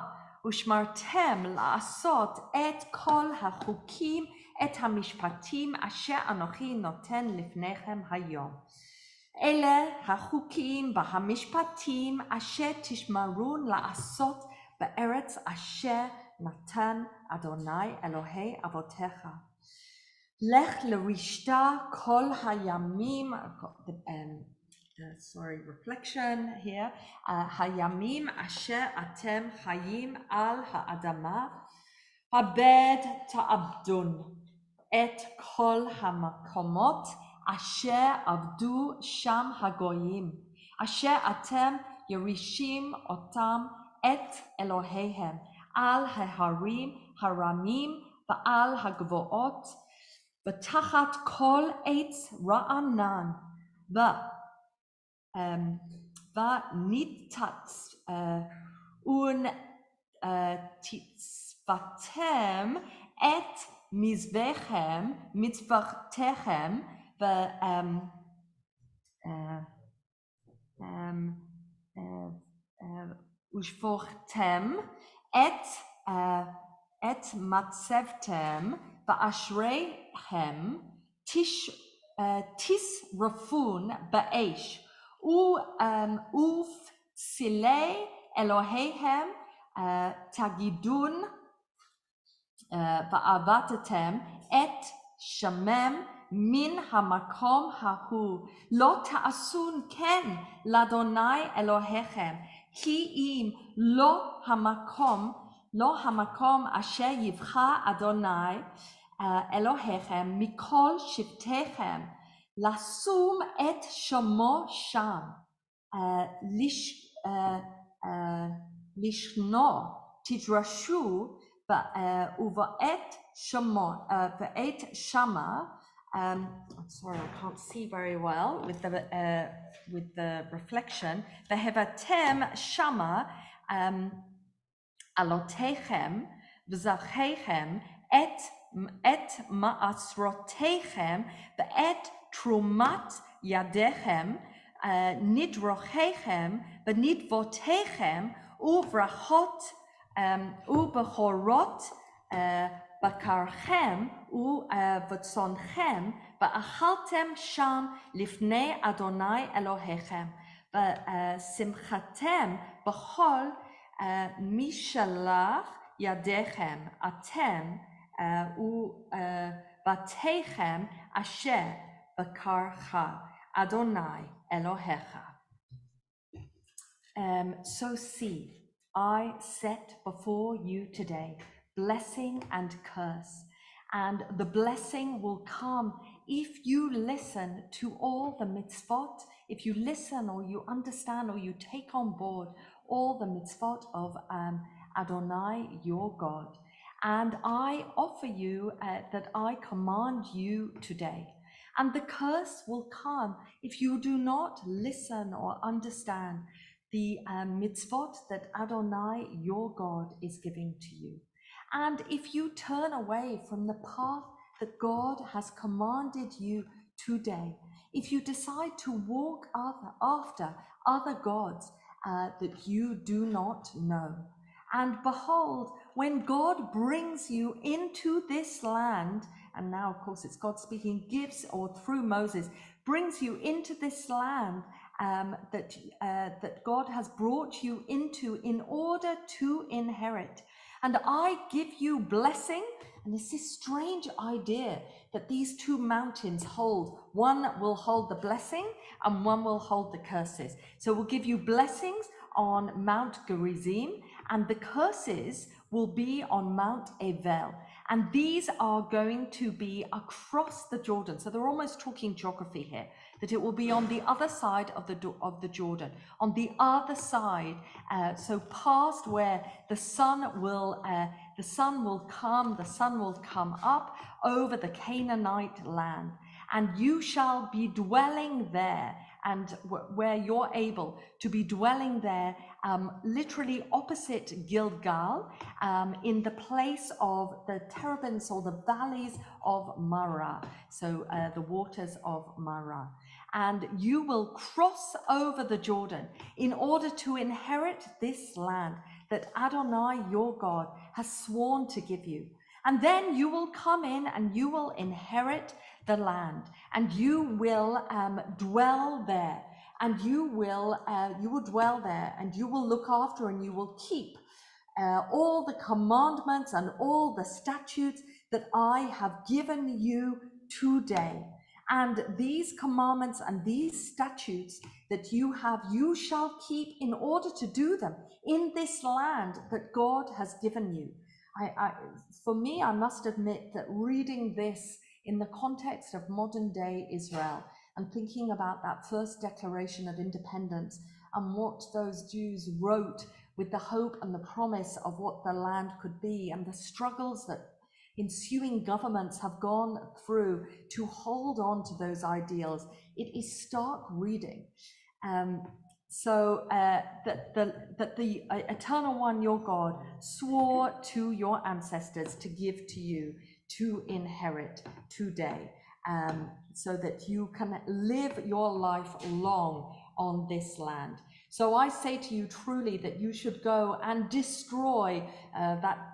ושמרתם לעשות את כל החוקים את המשפטים אשר אנוכי נותן לפניכם היום. אלה החוקים והמשפטים אשר תשמרו לעשות בארץ אשר נתן אדוני אלוהי אבותיך. לך לרשתה כל הימים, reflection here, הימים אשר אתם חיים על האדמה, הבד תעבדון את כל המקומות אשר עבדו שם הגויים, אשר אתם ירישים אותם את אלוהיהם, על ההרים הרמים ועל הגבעות, ותחת כל עץ רענן, ותצבתם את מזבחתכם ושפוכתם את מצבתם ואשריהם תשרפון באש ופסילי אלוהיהם תגידון ועבדתם את שמם מן המקום ההוא, לא תעשון כן לאדוני אלוהיכם, כי אם לא המקום אשר יבחר אדוני אלוהיכם מכל שבטיכם, לשום את שמו שם, לשנו תדרשו ואת שמה I'm sorry, I can't see very well with the reflection. Vehevatem shama alotechem v'zachechem et ma'asrotechem ve'et trumat yadechem nidrochechem v'nidvotechem uvrachot ubechorot bakarchem v'tzonchem v'achaltem sham lifnei Adonai Elohechem v'simchatem b'chol mishalach yadechem atem u'vatechem asher bakarcha Adonai Elohecha. So see, I set before you today blessing and curse, and the blessing will come if you listen to all the mitzvot, if you listen or you understand or you take on board all the mitzvot of Adonai, your God. And I offer you that I command you today. And the curse will come if you do not listen or understand the mitzvot that Adonai, your God, is giving to you. And if you turn away from the path that God has commanded you today, if you decide to walk after other gods that you do not know, and behold, when God brings you into this land, and now of course it's God speaking, gives, or through Moses, brings you into this land that God has brought you into in order to inherit. And I give you blessing, and it's this strange idea that these two mountains hold. One will hold the blessing and one will hold the curses. So we'll give you blessings on Mount Gerizim, and the curses will be on Mount Evel. And these are going to be across the Jordan. So they're almost talking geography here, that it will be on the other side of the Jordan, on the other side, so past where the sun will come up over the Canaanite land, and you shall be dwelling there, and where you're able to be dwelling there, literally opposite Gilgal, in the place of the terebinths or the valleys of Marah, so the waters of Marah. And you will cross over the Jordan in order to inherit this land that Adonai, your God, has sworn to give you. And then you will come in and you will inherit the land, and you will dwell there, and you will dwell there, and you will look after and you will keep all the commandments and all the statutes that I have given you today. And these commandments and these statutes that you have, you shall keep in order to do them in this land that God has given you. For me, I must admit that reading this in the context of modern day Israel and thinking about that first Declaration of Independence and what those Jews wrote with the hope and the promise of what the land could be, and the struggles that ensuing governments have gone through to hold on to those ideals, it is stark reading. That the Eternal One, your God, swore to your ancestors to give to you to inherit today, so that you can live your life long on this land. So I say to you truly that you should go and destroy,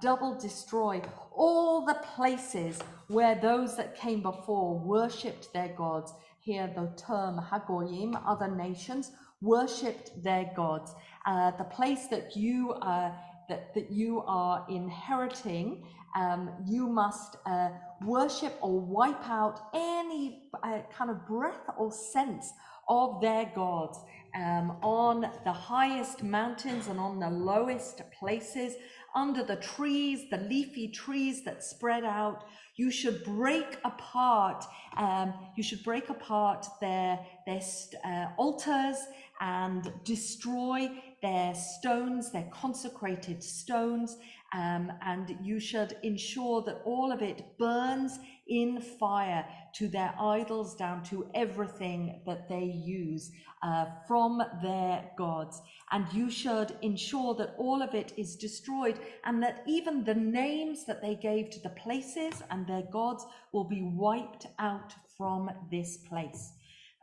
double destroy all the places where those that came before worshipped their gods. Here the term Hagoyim, other nations, worshipped their gods. The place that you are inheriting, you must worship or wipe out any kind of breath or sense of their gods on the highest mountains and on the lowest places, under the trees, the leafy trees that spread out. You should break apart. Their altars and destroy their stones, their consecrated stones, and you should ensure that all of it burns in fire to their idols, down to everything that they use from their gods. And you should ensure that all of it is destroyed, and that even the names that they gave to the places and their gods will be wiped out from this place.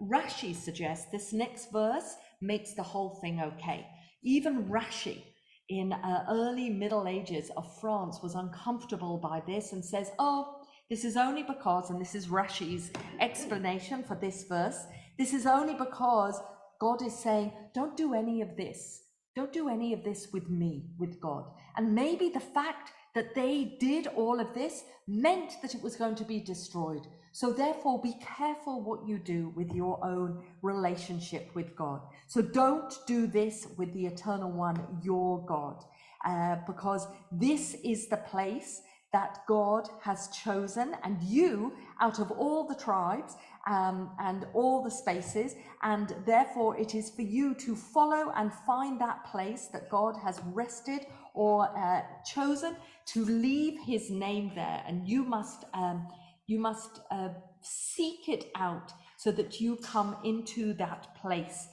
Rashi suggests this next verse makes the whole thing okay. Even Rashi in early Middle Ages of France was uncomfortable by this and says, oh, this is only because, and this is Rashi's explanation for this verse, this is only because God is saying, don't do any of this. Don't do any of this with me, with God. And maybe the fact that they did all of this meant that it was going to be destroyed. So therefore, be careful what you do with your own relationship with God. So don't do this with the Eternal One, your God, because this is the place that God has chosen, and you, out of all the tribes and all the spaces, and therefore it is for you to follow and find that place that God has rested or chosen to leave his name there. And you must seek it out so that you come into that place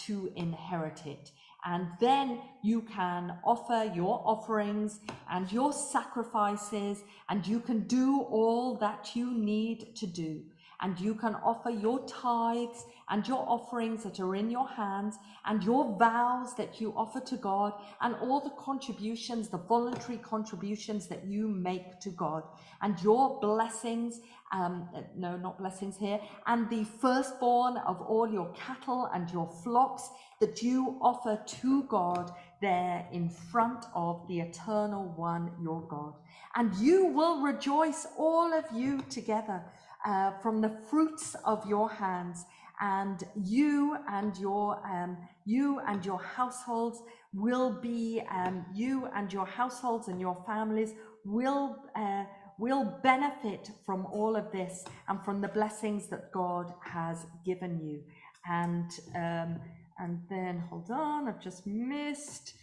to inherit it. And then you can offer your offerings and your sacrifices, and you can do all that you need to do. And you can offer your tithes and your offerings that are in your hands, and your vows that you offer to God, and all the contributions, the voluntary contributions that you make to God, and your blessings, no, not blessings here, and the firstborn of all your cattle and your flocks that you offer to God there in front of the Eternal One, your God. And you will rejoice, all of you together, from the fruits of your hands, and you and your households will be, you and your households and your families will benefit from all of this and from the blessings that God has given you. And then, hold on, I've just missed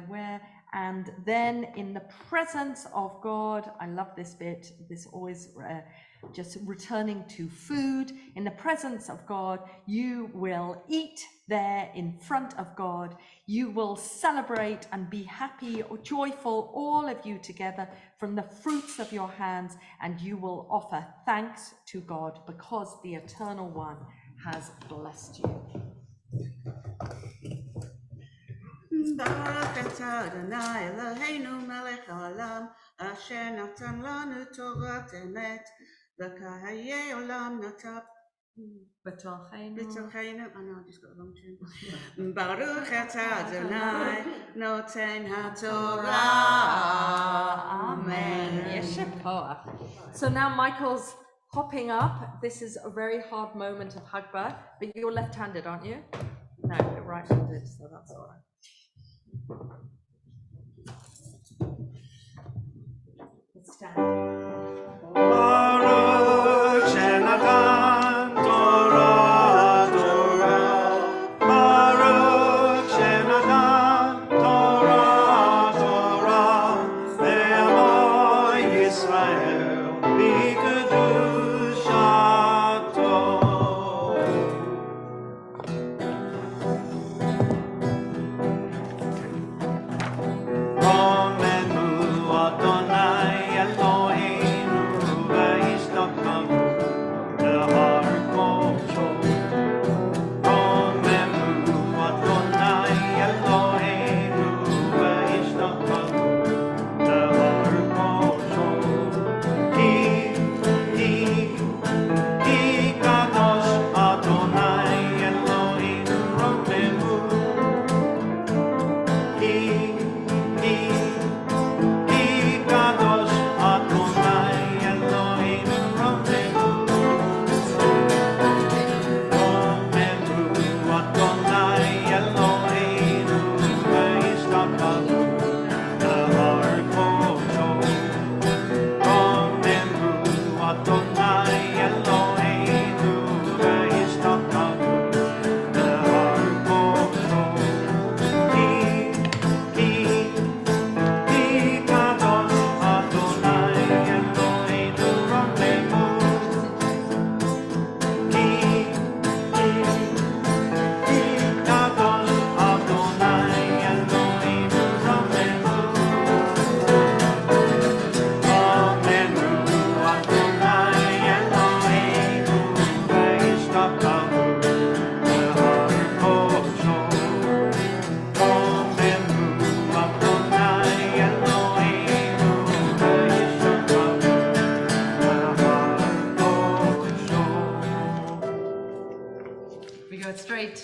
where. And then in the presence of God, I love this bit, this always just returning to food. In the presence of God, you will eat there in front of God. You will celebrate and be happy or joyful, all of you together, from the fruits of your hands, and you will offer thanks to God because the Eternal One has blessed you. Baruch atah Adonai Eloheinu melech haolam asher natan lanu Torat emet v'kahayei olam natap b'tocheinu. I know I just got the wrong tune. Baruch atah Adonai noten haTorah. Amen. Yeshua. So now Michael's hopping up. This is a very hard moment of Hagbah, but you're left-handed, aren't you? No, you're right-handed, so that's all right. Let's stand. Baruch Shenatan Torah Torah. Baruch Shenatan Torah Torah. Ve'amo Yisrael b'kedushato.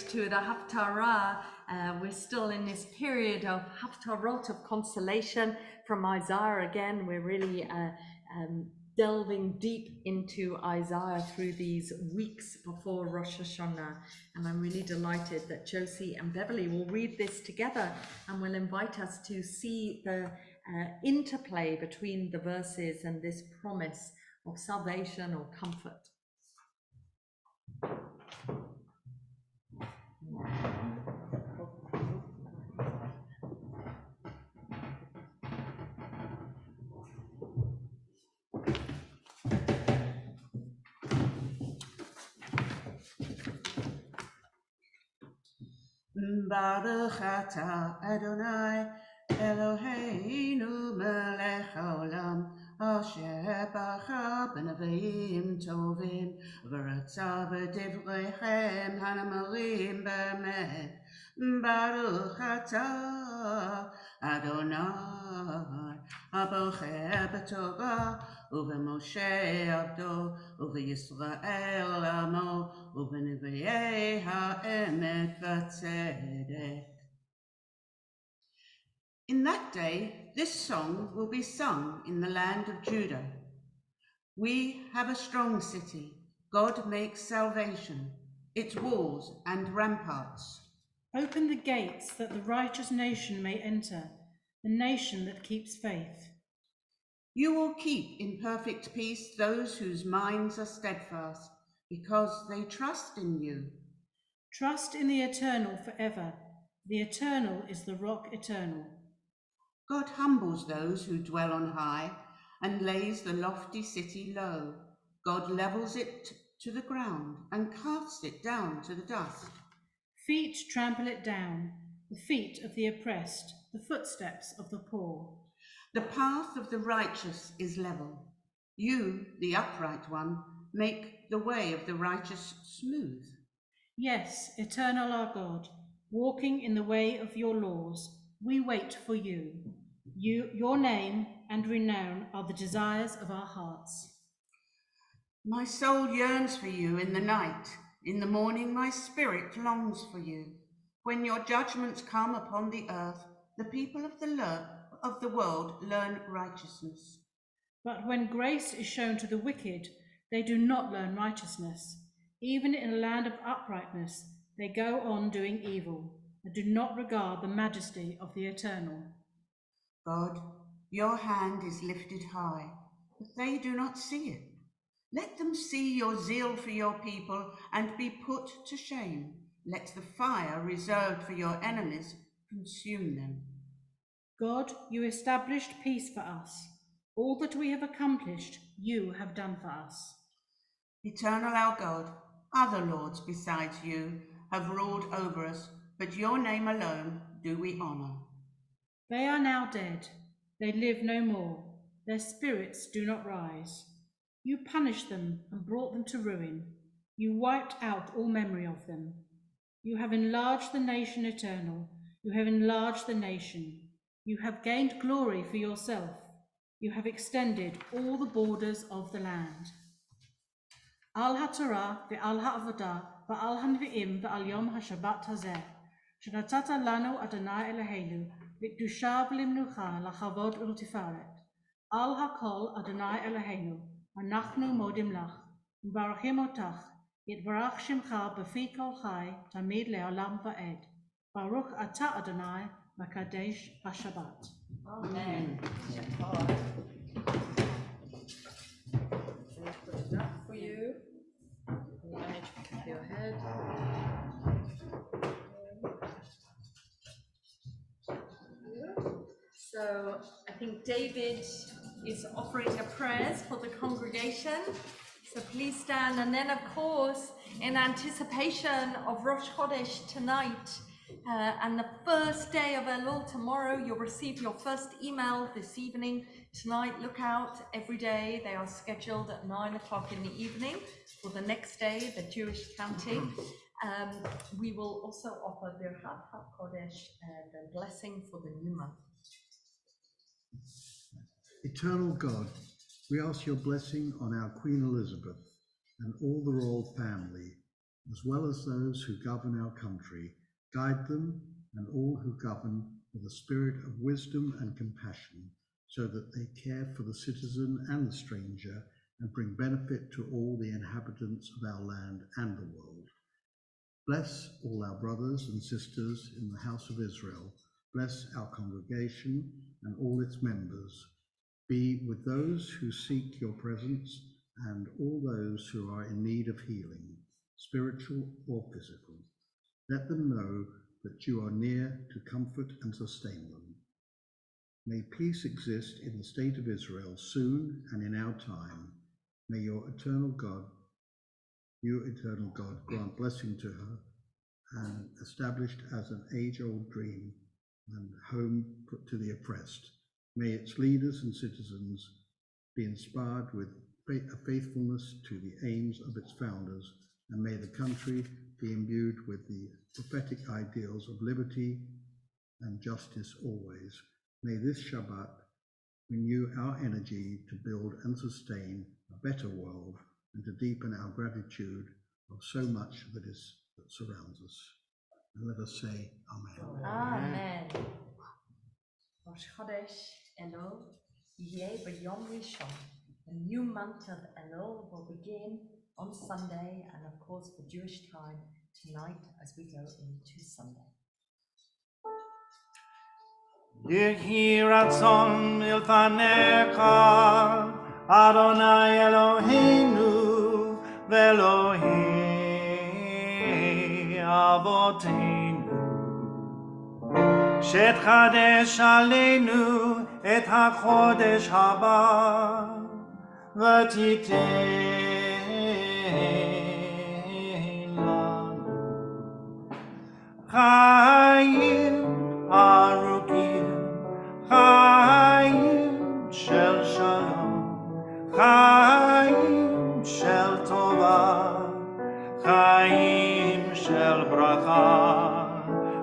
to the Haftarah. We're still in this period of Haftarot of consolation from Isaiah again. We're really delving deep into Isaiah through these weeks before Rosh Hashanah. And I'm really delighted that Josie and Beverly will read this together and will invite us to see the interplay between the verses and this promise of salvation or comfort. Baruch atah Adonai Eloheinu melech haolam asher bacha b'neviim tovim v'ratza b'divreihem hanamarim b'emet. Baruch atah Adonai abocher b'torah ובמשה עבדו ובישראל עמו ובנביאי האמת והצדק. In that day, this song will be sung in the land of Judah. We have a strong city. God makes salvation, its walls and ramparts. Open the gates that the righteous nation may enter, the nation that keeps faith. You will keep in perfect peace those whose minds are steadfast, because they trust in you. Trust in the Eternal forever. The Eternal is the rock eternal. God humbles those who dwell on high and lays the lofty city low. God levels it to the ground and casts it down to the dust. Feet trample it down, the feet of the oppressed, the footsteps of the poor. The path of the righteous is level. You, the upright one, make the way of the righteous smooth. Yes, Eternal our God, walking in the way of your laws, we wait for you. Your name and renown are the desires of our hearts. My soul yearns for you in the night. In the morning my spirit longs for you. When your judgments come upon the earth, the people of the world learn righteousness. But when grace is shown to the wicked, they do not learn righteousness. Even in a land of uprightness, they go on doing evil and do not regard the majesty of the Eternal. God, your hand is lifted high, but they do not see it. Let them see your zeal for your people and be put to shame. Let the fire reserved for your enemies consume them. God, you established peace for us. All that we have accomplished, you have done for us. Eternal our God, other lords besides you have ruled over us, but your name alone do we honour. They are now dead. They live no more. Their spirits do not rise. You punished them and brought them to ruin. You wiped out all memory of them. You have enlarged the nation eternal. You have enlarged the nation. You have gained glory for yourself. You have extended all the borders of the land. Al ha'torah ve'al ha'avodah ve'al hanvi'im ve'al yom ha'shabbat hazeh. Shenatata lanu Adonai Eloheinu l'kedusha v'limnucha lachavod u'ltifaret. Al ha'kol Adonai Eloheinu anachnu modim lach u'barachim otach yitvarach shemcha b'fi kol chai tamid le'olam va'ed. Baruch atah Adonai Makadesh Hashabbat. Amen. Put it up for you. You manage to keep your head. So I think David is offering the prayers for the congregation. So please stand. And then, of course, in anticipation of Rosh Chodesh tonight, and the first day of Elul tomorrow, you'll receive your first email this evening. Tonight, look out every day. They are scheduled at 9 o'clock in the evening for the next day, the Jewish counting. We will also offer Birchat HaKodesh, the blessing for the new month. Eternal God, we ask your blessing on our Queen Elizabeth and all the royal family, as well as those who govern our country. Guide them and all who govern with a spirit of wisdom and compassion, so that they care for the citizen and the stranger and bring benefit to all the inhabitants of our land and the world. Bless all our brothers and sisters in the house of Israel. Bless our congregation and all its members. Be with those who seek your presence and all those who are in need of healing, spiritual or physical. Let them know that you are near to comfort and sustain them. May peace exist in the state of Israel soon and in our time. May you, eternal God, grant blessing to her, and established as an age-old dream and home put to the oppressed. May its leaders and citizens be inspired with a faithfulness to the aims of its founders, and may the country be imbued with the prophetic ideals of liberty and justice always. May this Shabbat renew our energy to build and sustain a better world and to deepen our gratitude of so much that surrounds us. And let us say Amen. Amen. Rosh Chodesh Elul Yeh B'Yom Rishon. A new month of Elul will begin on Sunday, and of course for Jewish time tonight as we go into Sunday. Yehi ratzon milfanecha, Adonai Eloheinu, v'Elohei Avotenu. Shetchadesh aleinu et hachodesh haba, v'titen lanu chayim arukim, chayim shel shalom, chayim shel tova, chayim shel bracha,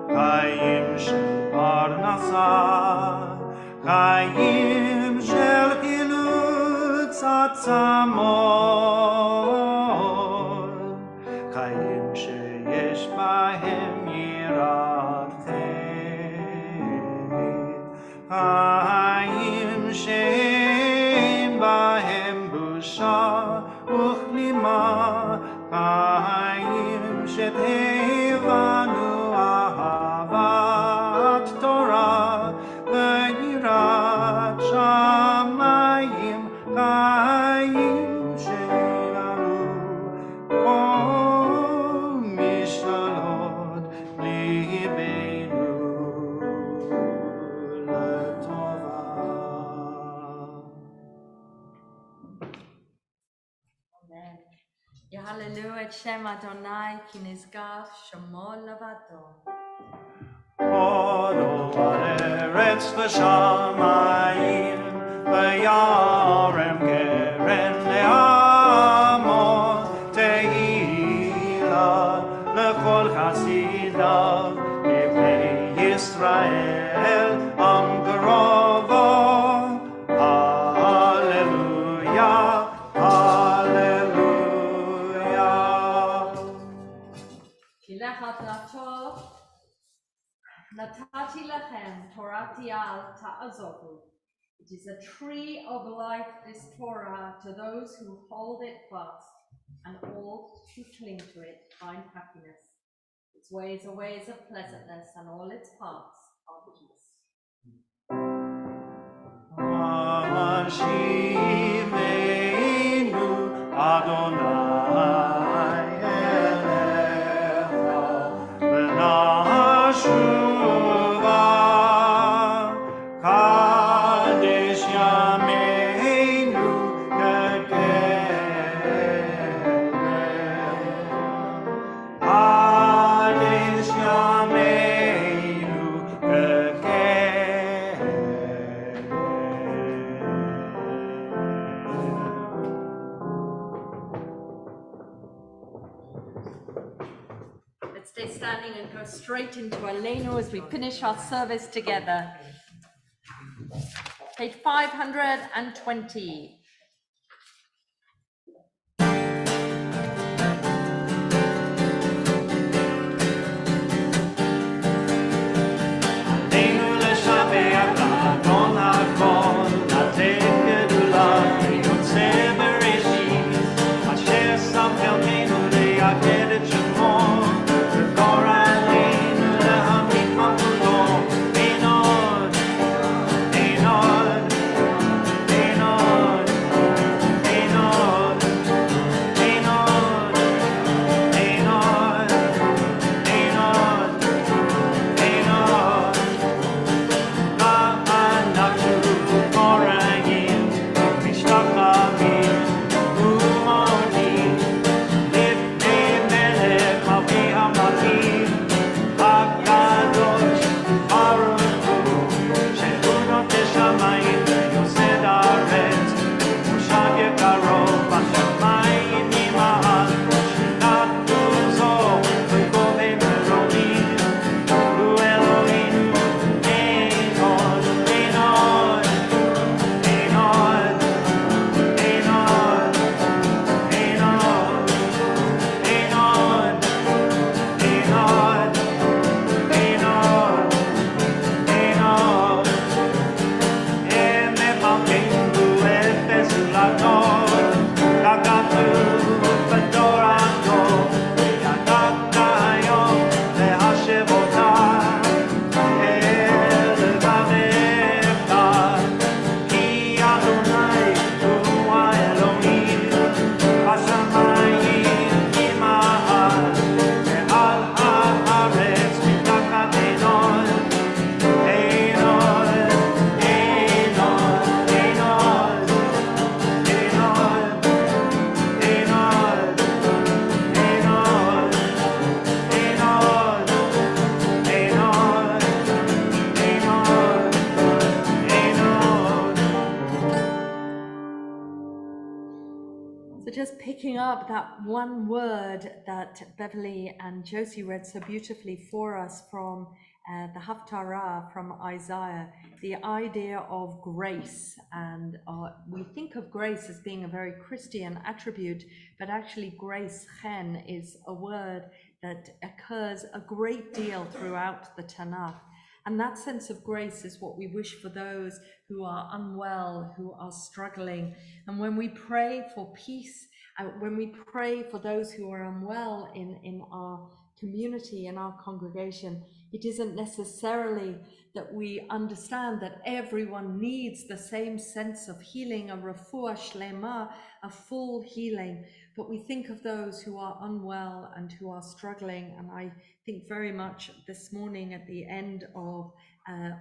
chayim shel parnasa, chayim shel kilutz atzamot, chayim sheyesh bahem yirat chayim she'en bahem busha uchlima, chayim she'tevanu ahavat Torah v'yirat shamayim, chayim she'ilanu kol mishalot libeinu letova. Amen. Yahallelu et Shem Adonai ki nizgach shemo levado. Kodo haaretz v'shamayim, v'yarem keren le'amot, tehila lechol chasidav, livnei Yisrael am karovo. Hallelujah, hallelujah. Kilech atratov, natati lechem torati al ta'azovu. It is a tree of life, this Torah, to those who hold it fast, and all who cling to it find happiness. Its ways are ways of pleasantness, and all its paths are peace. Ashivenu Adonai elecha v'nashuva, Kadesh yameinu kegedem, Kadesh yameinu kegedem. Let's stay standing and go straight into Aleinu as we finish our service together. Page 520. just picking up that one word that Beverly and Josie read so beautifully for us from the Haftarah from Isaiah, the idea of grace. And we think of grace as being a very Christian attribute, but actually grace, chen, is a word that occurs a great deal throughout the Tanakh. And that sense of grace is what we wish for those who are unwell, who are struggling. And when we pray for peace, when we pray for those who are unwell in our community, in our congregation, it isn't necessarily that we understand that everyone needs the same sense of healing, a refuah shlema, a full healing, but we think of those who are unwell and who are struggling. And I think very much this morning at the end of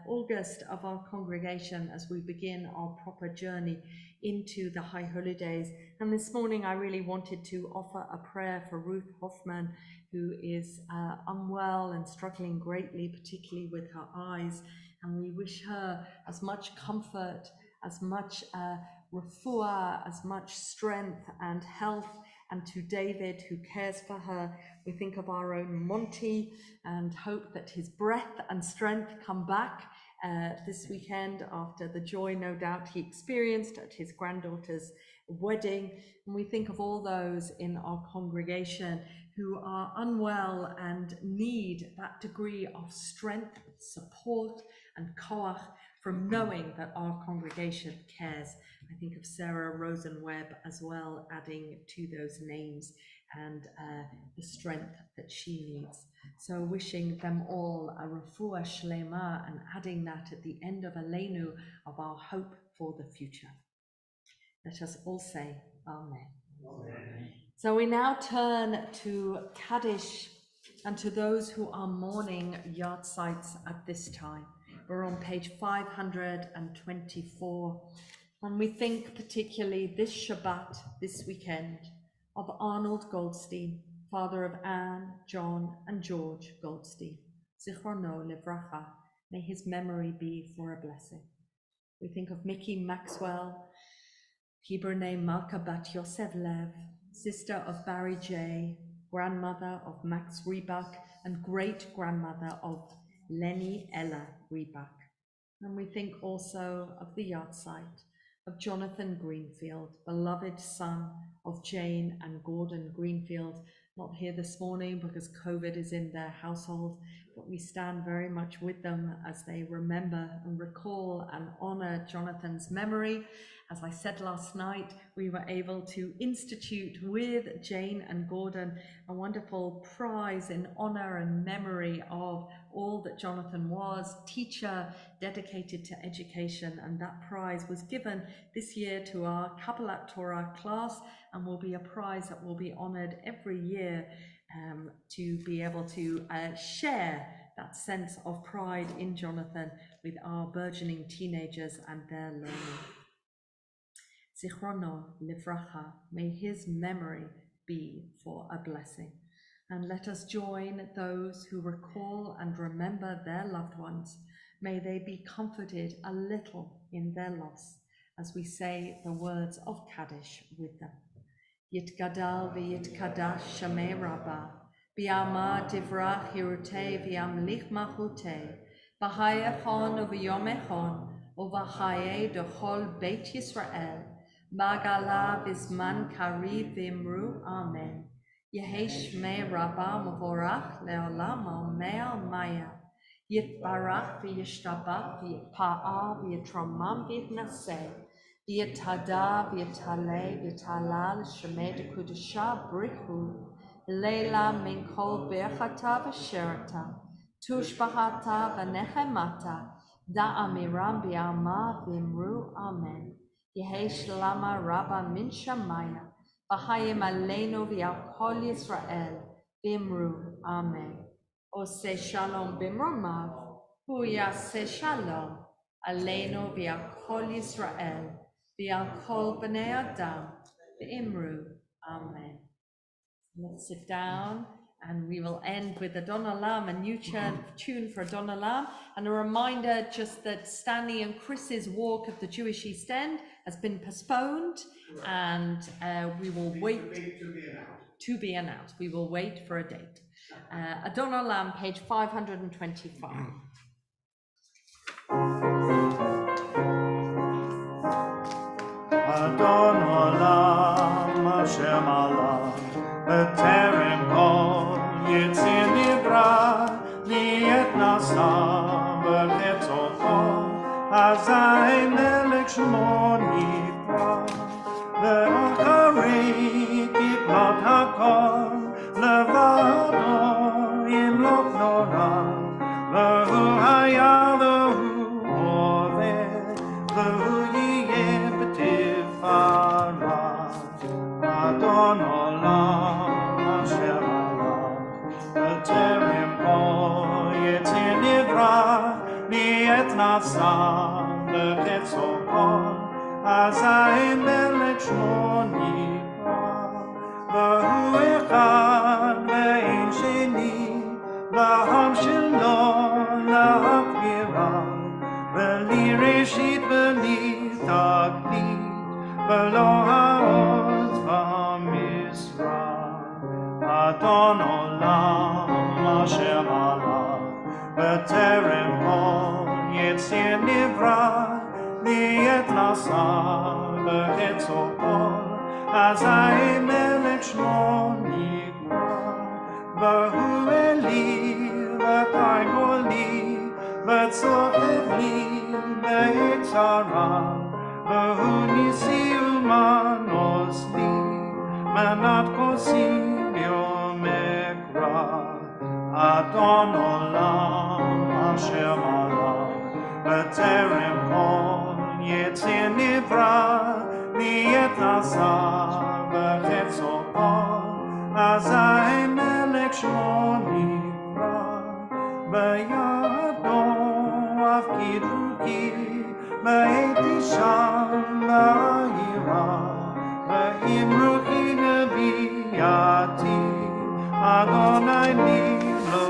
August of our congregation as we begin our proper journey into the High Holy Days. And this morning I really wanted to offer a prayer for Ruth Hoffman, who is unwell and struggling greatly, particularly with her eyes. And we wish her as much comfort, as much refuah, as much strength and health. And to David, who cares for her, we think of our own Monty and hope that his breath and strength come back this weekend after the joy, no doubt, he experienced at his granddaughter's wedding. And we think of all those in our congregation who are unwell and need that degree of strength, support, and koach from knowing that our congregation cares. I think of Sarah Rosenwebb as well, adding to those names and the strength that she needs. So wishing them all a refuah shlema and adding that at the end of Aleinu of our hope for the future. Let us all say Amen. Amen. So we now turn to Kaddish and to those who are mourning yard sites at this time. We're on page 524. And we think particularly this Shabbat, this weekend, of Arnold Goldstein, father of Anne, John, and George Goldstein. Zichrono Livracha, may his memory be for a blessing. We think of Mickey Maxwell, Hebrew name Malka Bat Yosef Lev, sister of Barry J., grandmother of Max Rebuck, and great-grandmother of Lenny Ella Rebuck. And we think also of the yard site of Jonathan Greenfield, beloved son of Jane and Gordon Greenfield, not here this morning because COVID is in their household, but we stand very much with them as they remember and recall and honor Jonathan's memory. As I said last night, we were able to institute with Jane and Gordon a wonderful prize in honor and memory of all that Jonathan was, teacher dedicated to education, and that prize was given this year to our Kabbalat Torah class and will be a prize that will be honored every year to be able to share that sense of pride in Jonathan with our burgeoning teenagers and their learning. Zichrono Livracha, may his memory be for a blessing. And let us join those who recall and remember their loved ones. May they be comforted a little in their loss as we say the words of Kaddish with them. Yitgadal v'yitkadash shamei rabbah, b'yama divrach hirutei v'yamlich malchutei, b'hayechon uv'yomechon, uv'chaye dechol Beit Yisrael, Magala Bisman Kariv Vimru, Amen. Yehi Shmei Rabbah Mavorach Leolam Mea Maya. Yitbarach v'yishtabach v'yitpa'al v'yitramam v'yitnaseh. V'yitada v'yitale v'yitalal Shemei Dekudusha Brichu. Leila min kol berchata v'sherata. Tushbahata v'nechemata. Da'amiram b'yama v'imru, Amen. Yehi Shlama Rabba min Shamaya, V'chayim Aleinu v'yal Kol Yisrael, V'imru, Amen. Ose Shalom b'mromav, Hu Yaseh Shalom, Aleinu v'yal Kol Yisrael, v'yal Kol B'nei Adam, V'imru, Amen. Let's sit down. And we will end with Adon Olam, a new tune for Adon Olam, and a reminder just that Stanley and Chris's walk of the Jewish East End has been postponed, and we will wait to be announced. We will wait for a date. Adon Olam, page 525. Adon Olam Hashem Allah B'terem kol Yitzir Nivra Liet Nasa B'chetzot kol Azai Melech Shmo Nivra Ve'acharei Kiplot HaKol Levado Yimlok Nora V'hu Haya V'hu Oved V'hu Yiyeh Adon Olam Hashem Allah B'terem kol Yitzir Nivra Liet Nasa B'chetzot kol Azai Melech Shmo Nivra V'hu Echad Ve'ein Sheni L'ham Shelo L'hakbira V'li Reshit V'li Taklit V'lo ha'oz v'misra Adon Olam Hashem Allah B'terem kol Yitzir Nivra Liet Nasa B'chetzot kol Azai Melech Shmo Nivra V'hu Eli V'kai Goli V'tzo'ev li B'yitzara V'hu nisi umanos li Manat kosim yom ekra Adon Olam Hashem Allah B'terem kol Yitzir Nivra Liet Nasa B'chetzot kol Azai Melech Shmo Nivra B'yado Afkidu ki V'heti sham la'ira V'imruchi neviyati Adonai li lo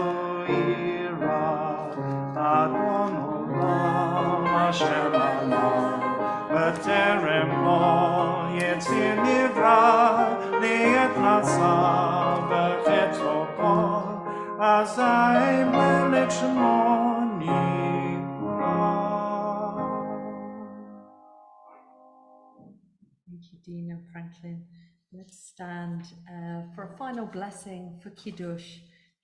ira Adon Olam Hashem Allah B'terem kol Yitzir Nivra Liet Nasa B'chetzot kol Azai Melech Shmo Nivra. Thank you, Dean and Franklin. Let's stand for a final blessing for Kiddush.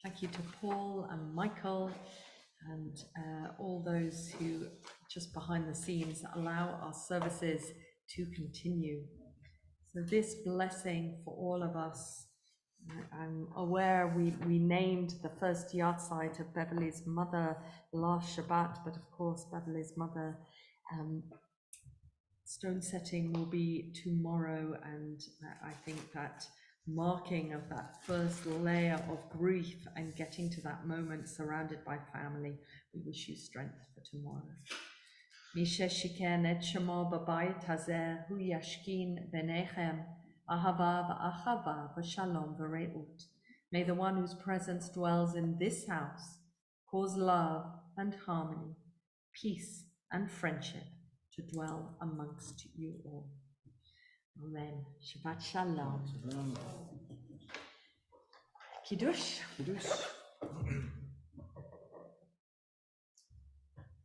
Thank you to Paul and Michael and all those who, just behind the scenes, allow our services to continue. So this blessing for all of us, I'm aware we named the first yahrzeit of Beverly's mother last Shabbat, but of course Beverly's mother stone setting will be tomorrow, and I think that marking of that first layer of grief and getting to that moment surrounded by family, we wish you strength for tomorrow. Mishe shiken et shemo b'bayit hazeh hu yashkin benechem ahava v'achava v'shalom v're'ut. May the one whose presence dwells in this house cause love and harmony, peace and friendship to dwell amongst you all. Amen. Shabbat Shalom. Kiddush.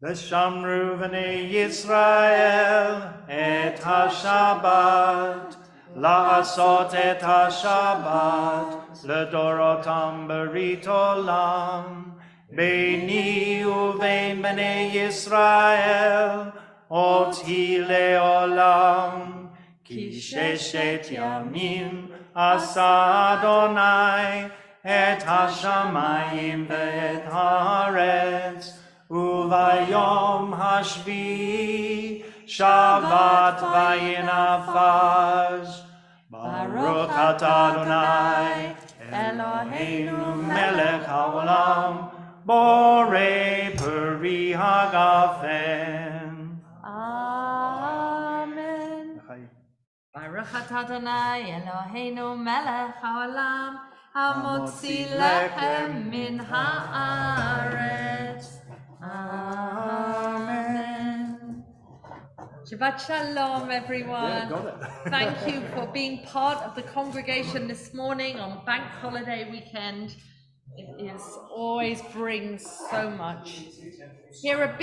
V'shamru v'nei Yisrael et ha-Shabbat, la'asot et ha-Shabbat, l'dorotam berit olam, beini uvein b'nei Yisrael, oti le'olam, ki sheshet yamim asa Adonai, et ha-shamayim ve'et haaretz, Uvayom hashvi Shabbat vayinafaz Baruch atah Adonai Eloheinu melech haolam Borei peri hagafen. Amen. Baruch atah Adonai Eloheinu melech haolam hamotzi lechem min haaretz. Amen. Shabbat Shalom, everyone. Yeah, got it. Thank you for being part of the congregation this morning on Bank Holiday weekend. It is always brings so much. Here a